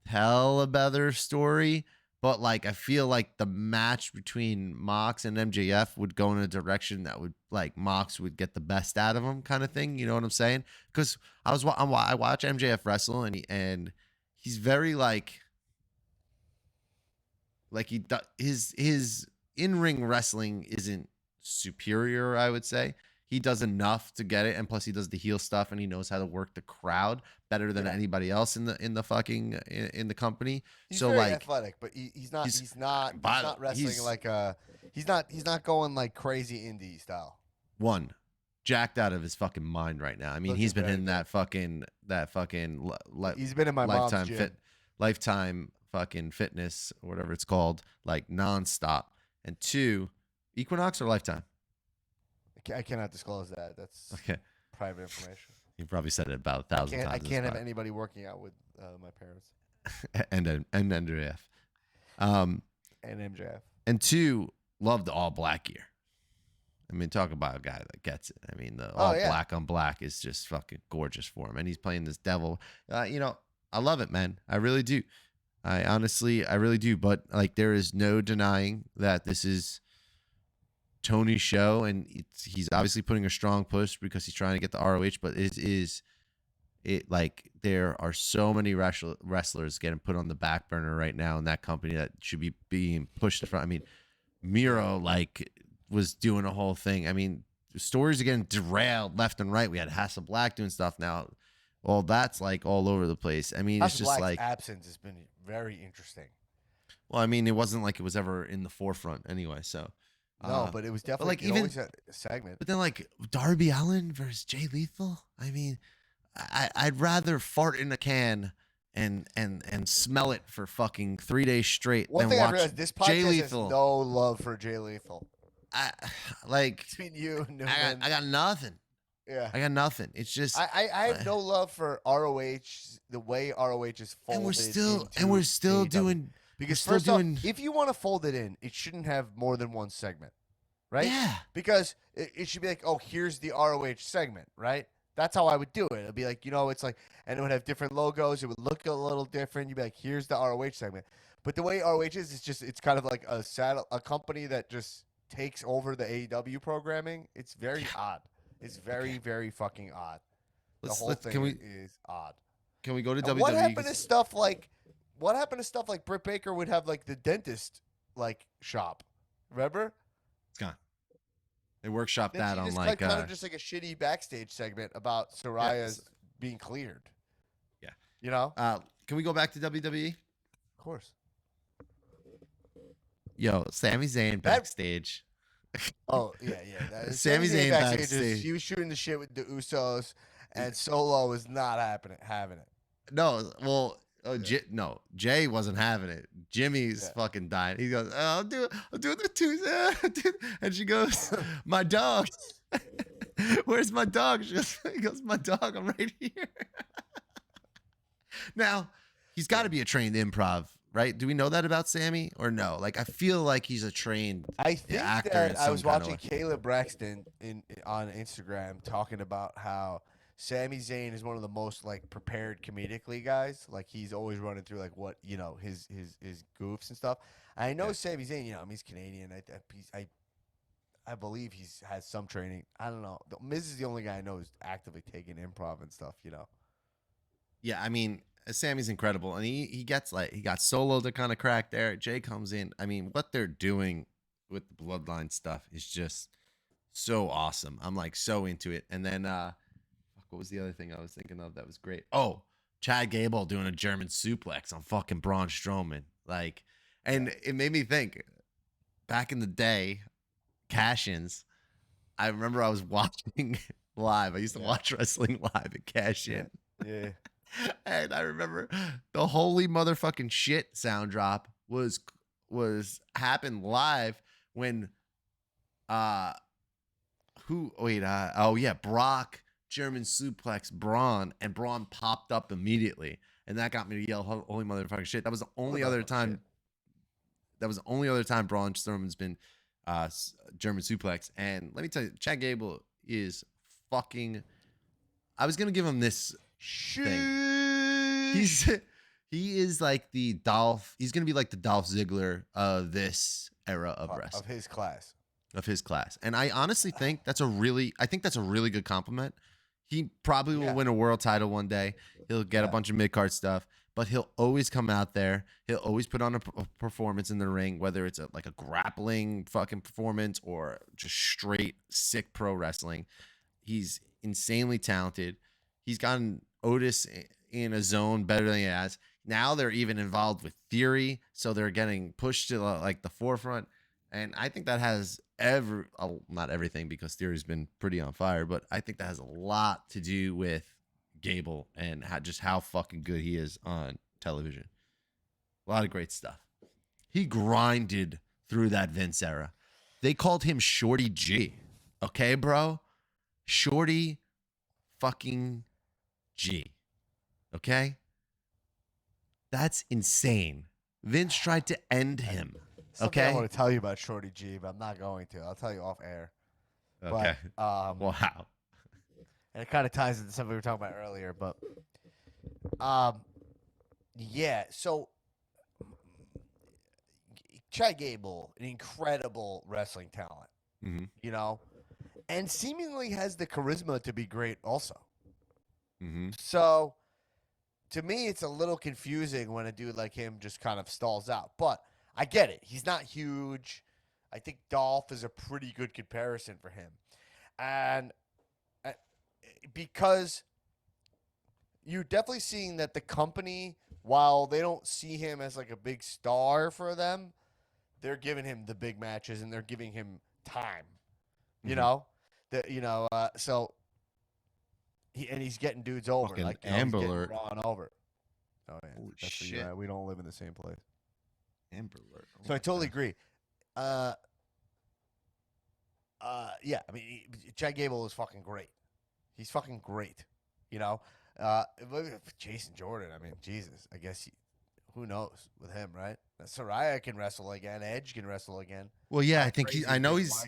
tell a better story, but like I feel like the match between Mox and MJF would go in a direction that would like Mox would get the best out of him, kind of thing. You know what I'm saying? Because I watch MJF wrestle and he's very like his in-ring wrestling isn't superior, I would say. He does enough to get it, and plus he does the heel stuff, and he knows how to work the crowd better than anybody else in the company. He's so very like athletic, but he's not but wrestling he's- like he's not going like crazy indie style. one jacked out of his fucking mind right now. I mean, Looking he's been very in that fucking He's been in my mom's gym. lifetime fucking fitness or whatever it's called, like nonstop. And two, Equinox or Lifetime? I cannot disclose that. That's Okay, private information. you probably said it about 1,000 times. I at this can't have point. anybody working out with my parents and MJF. and MJF. And two, love the all black gear. I mean, talk about a guy that gets it. I mean, the all black on black is just fucking gorgeous for him. And he's playing this devil. I love it, man. I really do. I really do. But like, there is no denying that this is Tony's show, and he's obviously putting a strong push because he's trying to get the ROH. But like there are so many wrestlers getting put on the back burner right now in that company that should be being pushed in front. I mean, Miro like was doing a whole thing. I mean, stories are getting derailed left and right. We had Hasselblack doing stuff now. Well, that's like all over the place. I mean, it's just like absence has been very interesting. Well, I mean, it wasn't like it was ever in the forefront anyway. So No, but it was definitely like, it even- always had a segment. but then like Darby Allin versus Jay Lethal. I mean, I'd rather fart in a can and smell it for fucking 3 days straight One than thing I watch realized: this Jay podcast has Lethal. no love for Jay Lethal. Like Between you and I got nothing. yeah. I got nothing. It's just I have no love for ROH, the way ROH is folded. and we're still AEW. doing Because still first doing- off, if you want to fold it in, it shouldn't have more than one segment, right? Yeah. Because it should be like, oh, here's the ROH segment, right? That's how I would do it. It'd be like, it's like, and it would have different logos. It would look a little different. You'd be like, here's the ROH segment. But the way ROH is, it's kind of like a company that just takes over the AEW programming. It's very odd. It's very, very fucking odd. The whole thing is odd. Can we go to And WWE? what happened to stuff like Britt Baker would have like the dentist like shop? Remember? It's gone. They workshop Then that she on just like kind of just like a shitty backstage segment about Soraya's being cleared. Yeah. You know? Can we go back to WWE? Of course. Yo, Sami Zayn backstage. Oh, yeah. Sami Zayn backstage. He was shooting the shit with the Usos, and Solo was not having it. No, well, Jay wasn't having it. Jimmy's fucking dying. He goes, I'll do it the Tuesday. And she goes, my dog. Where's my dog? He goes, my dog, I'm right here. Now, he's got to be a trained improv, right? Do we know that about Sammy or no? Like, I feel like he's a trained I think actor. that I was watching Caleb Braxton on Instagram talking about how Sami Zayn is one of the most like prepared comedically guys. Like he's always running through like what his goofs and stuff. I know Sami Zayn. He's Canadian. I believe he's has some training. I don't know. The Miz is the only guy I know who's actively taking improv and stuff. You know. Yeah, I mean, Sammy's incredible, and he gets like he got Solo to kind of crack there. Jay comes in. I mean, what they're doing with the Bloodline stuff is just so awesome. I'm like so into it. And then what was the other thing I was thinking of that was great? Oh, Chad Gable doing a German suplex on fucking Braun Strowman. Like, and it made me think back in the day, cash-ins. I remember I was watching live. I used to watch wrestling live at Cash In. Yeah. And I remember the holy motherfucking shit sound drop was happened live when Brock German suplex Braun, and Braun popped up immediately, and that got me to yell holy motherfucking shit. That was the only other time Braun Strowman's been German suplex. And let me tell you, Chad Gable is fucking, I was gonna give him this thing. He is like the Dolph. He's gonna be like the Dolph Ziegler of this era of wrestling, of his class. And I honestly think that's a really good compliment. He probably will win a world title one day. He'll get a bunch of mid card stuff, but he'll always come out there. He'll always put on a performance in the ring, whether it's a grappling fucking performance or just straight sick pro wrestling. He's insanely talented. He's gotten Otis in a zone better than he has. Now they're even involved with Theory, so they're getting pushed to the forefront. And I think that has not everything, because Theory's been pretty on fire, but I think that has a lot to do with Gable and how fucking good he is on television. A lot of great stuff. He grinded through that Vince era. They called him Shorty G. Okay, bro? Shorty fucking G. Okay? That's insane. Vince tried to end him. Something Okay. I want to tell you about Shorty G, but I'm not going to. I'll tell you off air. Okay. But, wow. And it kind of ties into something we were talking about earlier, but yeah. So Chad Gable, an incredible wrestling talent, you know, and seemingly has the charisma to be great also. So to me, it's a little confusing when a dude like him just kind of stalls out, but I get it. He's not huge. I think Dolph is a pretty good comparison for him. And because you're definitely seeing that the company, while they don't see him as like a big star for them, they're giving him the big matches and they're giving him time. You know? So he's getting dudes over. Fucking like Amber he's Alert. getting Ron over. Oh yeah. Holy That's shit. right. We don't live in the same place. Amber Alert. So I totally agree. Yeah, I mean, Chad Gable is fucking great. He's fucking great. You know, Jason Jordan. I mean, Jesus. I guess who knows with him, right? Saraya can wrestle again. Edge can wrestle again. Well, yeah, I think I know he's.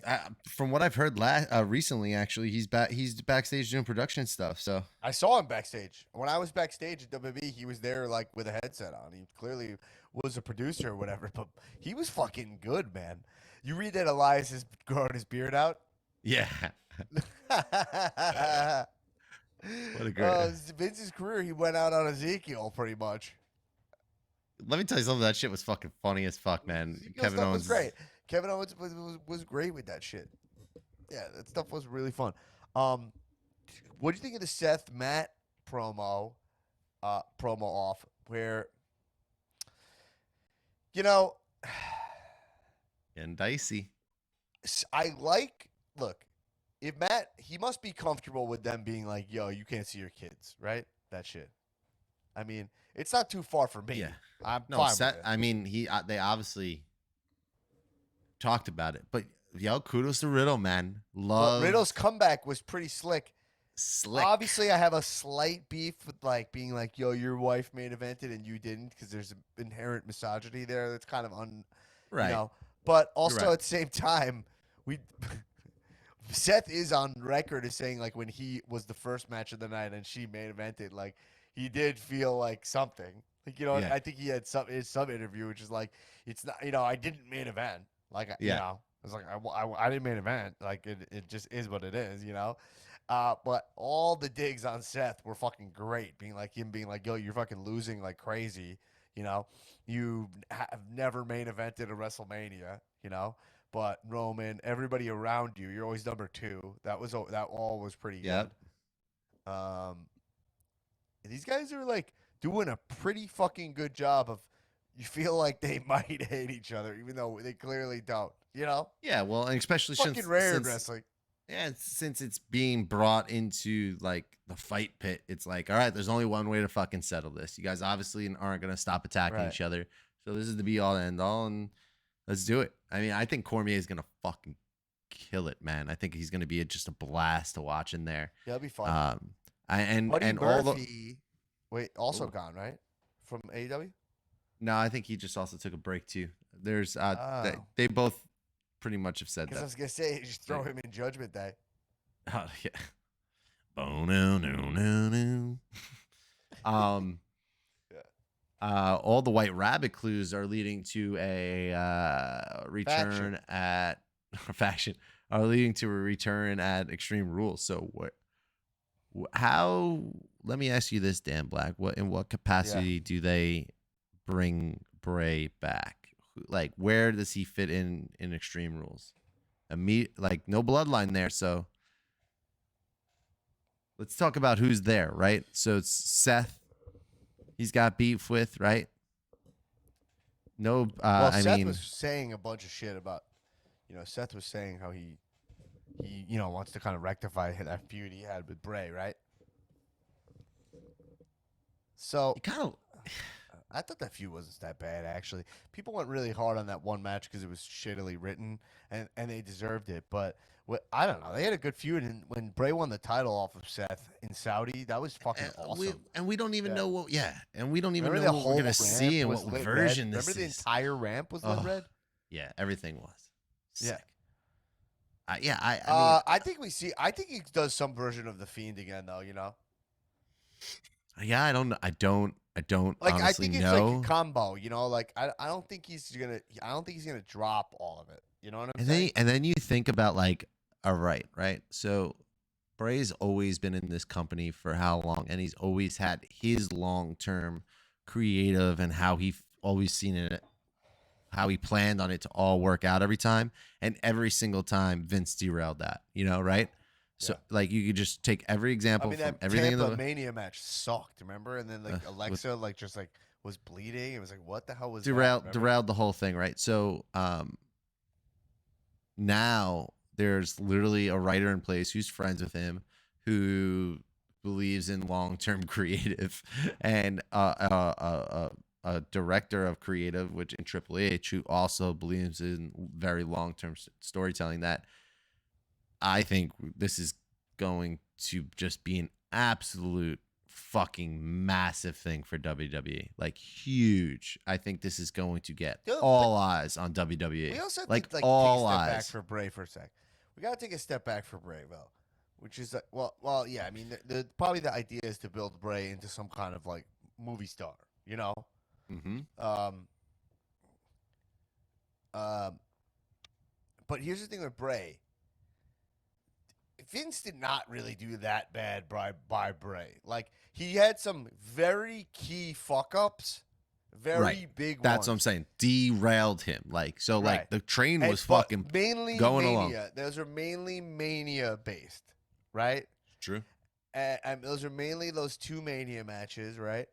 From what I've heard recently, actually, he's backstage doing production stuff. So I saw him backstage when I was backstage at WWE. He was there like with a headset on. He clearly was a producer or whatever, but he was fucking good, man. You read that Elias is growing his beard out? yeah. What a great. Vince's career, he went out on Ezekiel pretty much. Let me tell you something. That shit was fucking funny as fuck, man. Ezekiel Kevin stuff Owens was great. Kevin Owens was great with that shit. Yeah, that stuff was really fun. What do you think of the Seth Matt promo off where, you know, getting dicey. Look, if Matt, he must be comfortable with them being like, yo, you can't see your kids, right? That shit. I mean, it's not too far from me. Yeah. I'm No, fine Seth, with it. I mean, they obviously talked about it, but yo, kudos to Riddle, man. But Riddle's comeback was pretty slick. Slick. Obviously, I have a slight beef with like being like, yo, your wife main evented and you didn't, because there's an inherent misogyny there. That's kind of right. You know. But also right. at the same time, Seth is on record as saying like when he was the first match of the night and she main evented, like he did feel like something. Like, you know, I think he had some interview which is like, it's not, you know, I didn't main event. Like, you know, was like, I didn't main event. Like it just is what it is, you know. But all the digs on Seth were fucking great. Being like, yo, you're fucking losing like crazy. You know, you have never main evented a WrestleMania. You know, but Roman, everybody around you, you're always number 2. That all was pretty Yep. good. These guys are like doing a pretty fucking good job of. You feel like they might hate each other, even though they clearly don't. You know? Yeah, well, and especially Fucking rare in wrestling. Yeah, since it's being brought into like the fight pit, it's like, all right, there's only one way to fucking settle this. You guys obviously aren't gonna stop attacking Right. each other, so this is the be all and end all, and let's do it. I mean, I think Cormier is gonna fucking kill it, man. I think he's gonna be just a blast to watch in there. Yeah, it'll be fun. And Buddy all the Murphy, also gone, right? From AEW? no, I think he just also took a break too. There's Oh. they both pretty much have said Because I that. was going to say, just throw him in Judgment Day. Oh, yeah. Oh, no, no, no, no. All the White Rabbit clues are leading to a return at faction are leading to a return at Extreme Rules. So how? Let me ask you this, Dan Black. In what capacity do they bring Bray back? Like, where does he fit in Extreme Rules? Like, no bloodline there, so let's talk about who's there, right? So it's Seth. He's got beef with, right? No, Seth was saying a bunch of shit about, Seth was saying how he wants to kind of rectify that feud he had with Bray, right? So he kind of. I thought that feud wasn't that bad, actually. People went really hard on that one match because it was shittily written, and they deserved it. But I don't know. They had a good feud, and when Bray won the title off of Seth in Saudi, that was fucking awesome. We don't even know what. Yeah, and we don't even Remember know what we're gonna see and what version this is. Remember the entire ramp was lit red? Yeah, everything was. Sick. Yeah. I mean, I think we see. I think he does some version of the Fiend again, though. Yeah, I don't Like, honestly I think it's know. like a combo, Like, I don't think he's gonna drop all of it. You know what I'm saying? And then you think about like, all right. So Bray's always been in this company for how long, and he's always had his long-term creative and how he always seen it, how he planned on it to all work out every time, and every single time Vince derailed that. Right? So like you could just take every example from everything Tampa in the Mania match sucked, remember? And then like Alexa was bleeding. It was like, what the hell was derailed the whole thing, right? So now there's literally a writer in place who's friends with him, who believes in long-term creative, and a director of creative, which in Triple H, who also believes in very long-term storytelling. That I think this is going to just be an absolute fucking massive thing for WWE. Like, huge. I think this is going to get all eyes on WWE. We also have like to all take a step eyes. back for Bray for a sec. We got to take a step back for Bray, though, which is well, yeah. I mean, probably the idea is to build Bray into some kind of like movie star, Mm-hmm. But here's the thing with Bray. Vince did not really do that bad by Bray. Like, he had some very key fuck ups, very big That's ones. what I'm saying. Derailed him. Like, so like the train was fucking mainly going Mania. along. Those are mainly Mania based, right? True. And those are mainly those 2 Mania matches, right?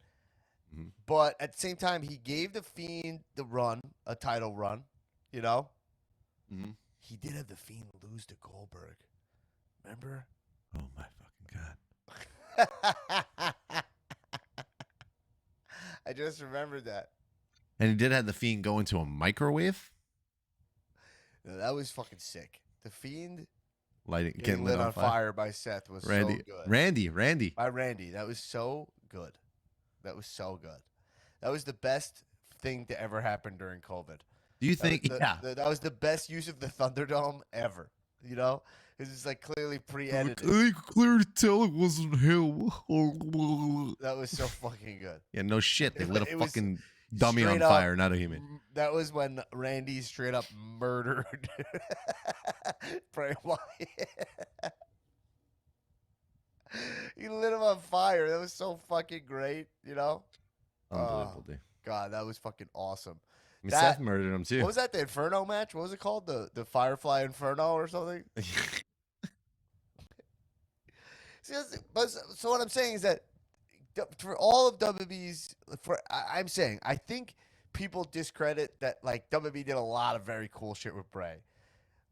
Mm-hmm. But at the same time, he gave the Fiend a title run, Mm-hmm. He did have the Fiend lose to Goldberg. Remember? Oh my fucking god! I just remembered that. And he did have the Fiend go into a microwave. No, that was fucking sick. The Fiend Getting lit on fire by Seth was so good. Randy. By Randy. That was so good. That was the best thing to ever happen during COVID. Do you think? That was the best use of the Thunderdome ever. Because it's like clearly pre-edited. I could clearly tell it wasn't him. That was so fucking good. Yeah, no shit. They lit a fucking Dummy on straight up, fire, not a human. That was when Randy straight up murdered Bray Wyatt. He lit him on fire. That was so fucking great, you know? Unbelievable, dude. God, that was fucking awesome. I mean, That- Seth murdered him too. What was that? The Inferno match? What was it called? The Firefly Inferno or something? So what I'm saying is that for all of WWE's, I'm saying I think people discredit that like WWE did a lot of very cool shit with Bray.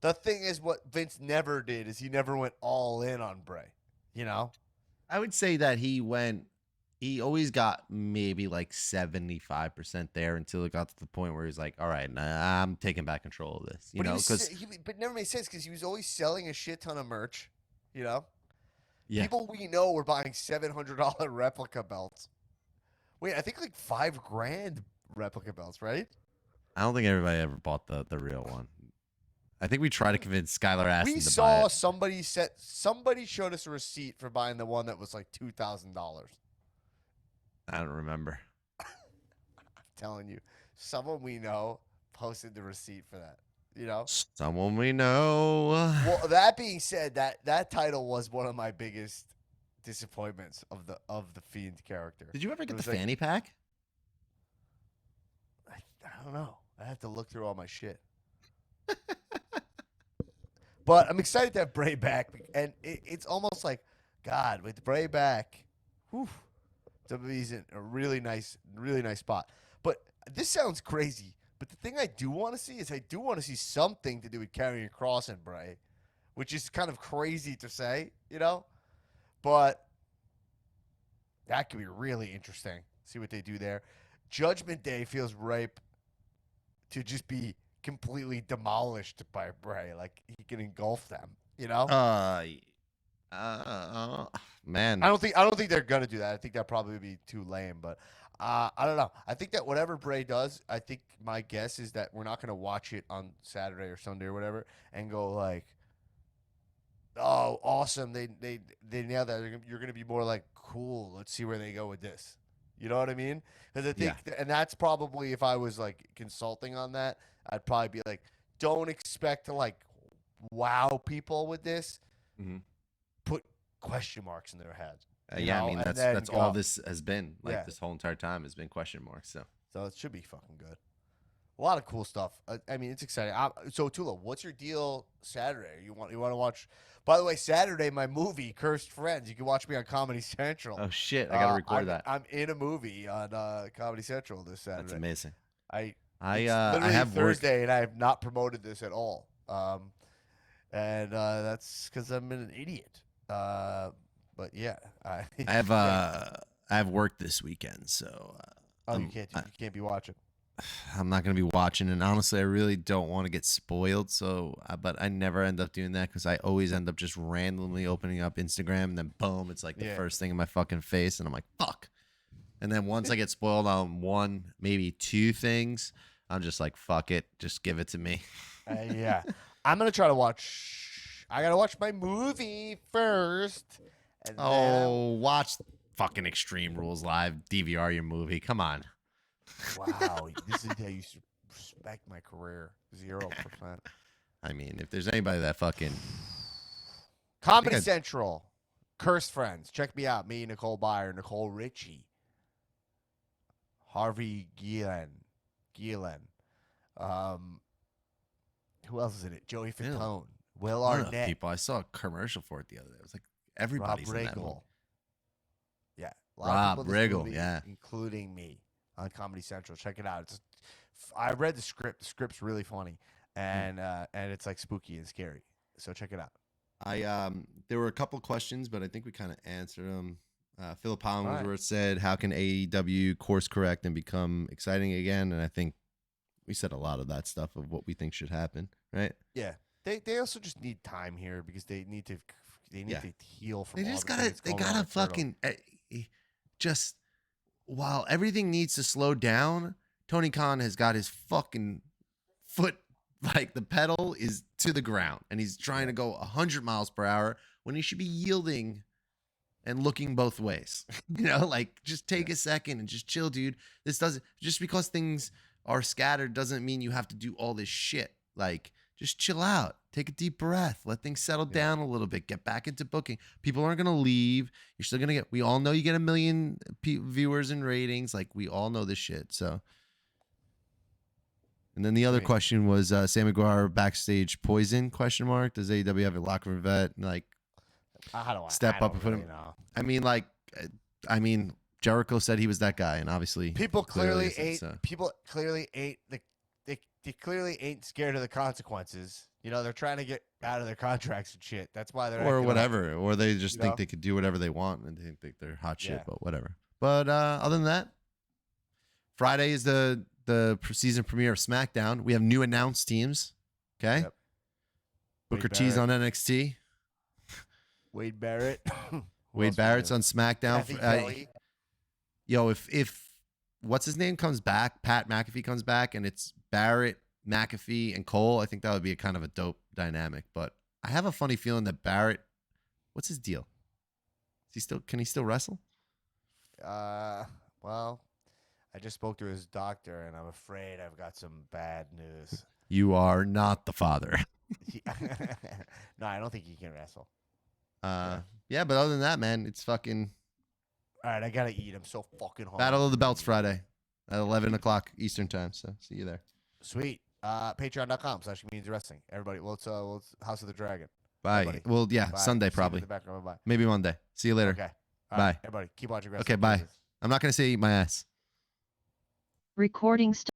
The thing is, what Vince never did is he never went all in on Bray. You know, I would say that he always got maybe like 75% there until it got to the point where he's like, all right, nah, I'm taking back control of this. You know, because but it never made sense because he was always selling a shit ton of merch. You know. yeah, People we know were buying $700 replica belts. Wait, I think like $5,000 replica belts, right? I don't think everybody ever bought the real one. I think we tried to convince Skyler Aston We to buy saw it. somebody showed us a receipt for buying the one that was like $2,000. I don't remember. I'm telling you, someone we know posted the receipt for that. You know. Someone we know. Well, that being said, that title was one of my biggest disappointments of the Fiend character. Did you ever get was the like- fanny pack? I don't know. I have to look through all my shit. But I'm excited to have Bray back, and it's almost like, God, with Bray back, whew, WWE's in a really nice spot. But this sounds crazy. But the thing I do want to see is I do want to see something to do with carrying a cross and Bray, which is kind of crazy to say, you know? But that could be really interesting. See what they do there. Judgment Day feels ripe to just be completely demolished by Bray. Like he can engulf them, you know? Man. I don't think they're gonna do that. I think that probably would be too lame, but I don't know. I think that whatever Bray does, I think my guess is that we're not gonna watch it on Saturday or Sunday or whatever and go like, "Oh, awesome! They nailed that." You're gonna be more like, "Cool, let's see where they go with this." You know what I mean? Because I think, and that's probably if I was like consulting on that, I'd probably be like, "Don't expect to like wow people with this. Mhm. Put question marks in their head." Yeah, I mean that's all this has been. Like Yeah. this whole entire time has been question marks. So So it should be fucking good. A lot of cool stuff. I mean, it's exciting. So Tullo, what's your deal Saturday? You want to watch? By the way, Saturday my movie Cursed Friends. You can watch me on Comedy Central. oh shit, I gotta record that. I'm in a movie on Comedy Central this Saturday. That's amazing. I I have work. Thursday and I have not promoted this at all. And that's because I'm an idiot. But yeah, I have work this weekend, so you can't be watching. I'm not gonna be watching. And honestly, I really don't want to get spoiled. So, but I never end up doing that because I always end up just randomly opening up Instagram and then boom, it's like the first thing in my fucking face, and I'm like, fuck. And then once I get spoiled on one, maybe two things, I'm just like, fuck it, just give it to me. Yeah, I'm gonna try to watch. I gotta watch my movie first. And Oh, watch fucking Extreme Rules live. DVR your movie. Come on. Wow, this is how you respect my career. 0%. I mean, if there's anybody that fucking Comedy I- Central, Cursed Friends. Check me out. Me, Nicole Byer, Nicole Richie, Harvey Guillen. Who else is in it? Joey Fatone, Will lot of Arnett, people. I saw a commercial for it the other day. It was like everybody's Rob in that movie. Riggle. Yeah, a lot Rob of people in this Riggle, movie, yeah. including me on Comedy Central. Check it out. I read the script. The script's really funny, and it's like spooky and scary. So check it out. There were a couple questions, but I think we kind of answered them. Philip Holland All right. where it said, "How can AEW course correct and become exciting again?" And I think we said a lot of that stuff of what we think should happen, right? Yeah, they also just need time here because they need to heal from. They all just the gotta things going on with Turtle. fucking just while everything needs to slow down, Tony Khan has got his fucking foot like the pedal is to the ground and he's trying to go 100 miles per hour when he should be yielding and looking both ways. You know, like just take a second and just chill, dude. This doesn't just because things are scattered doesn't mean you have to do all this shit. Like just chill out, take a deep breath, let things settle down a little bit, get back into booking. People aren't gonna leave. You're still gonna get. We all know you get 1 million viewers and ratings. Like we all know this shit. So. And then the other question was Sammy Guevara backstage poison ? Does AEW have a locker room vet like step up and put him? I mean, like, Jericho said he was that guy, and obviously people clearly isn't, ain't. so. People clearly ain't. They clearly ain't scared of the consequences. You know, they're trying to get out of their contracts and shit. That's why they're Or acting whatever, up, or they just think know? they could do whatever they want and they think they're hot shit, Yeah. but whatever. But other than that, Friday is the season premiere of SmackDown. We have new announced teams. Okay, Yep. Booker Wade T's on Barrett. NXT. Wade Barrett. Who Wade else we Barrett's doing? on SmackDown. Kathy Kelly. Yo, if what's his name comes back, Pat McAfee comes back, and it's Barrett, McAfee, and Cole, I think that would be a kind of a dope dynamic. But I have a funny feeling that Barrett, what's his deal? Can he still wrestle? Well, I just spoke to his doctor, and I'm afraid I've got some bad news. You are not the father. No, I don't think he can wrestle. Yeah, but other than that, man, it's fucking All right, I gotta eat. I'm so fucking hungry. Battle of the Belts Friday at 11 o'clock Eastern time. So see you there. Sweet. Patreon.com/means wrestling. Everybody, well, it's House of the Dragon. Bye. Everybody. Well, yeah, Bye. Sunday See you in probably. the background. Bye. Maybe Monday. See you later. Okay. All Bye. right, everybody, keep watching wrestling. Okay, bye. Jesus. I'm not gonna say eat my ass. Recording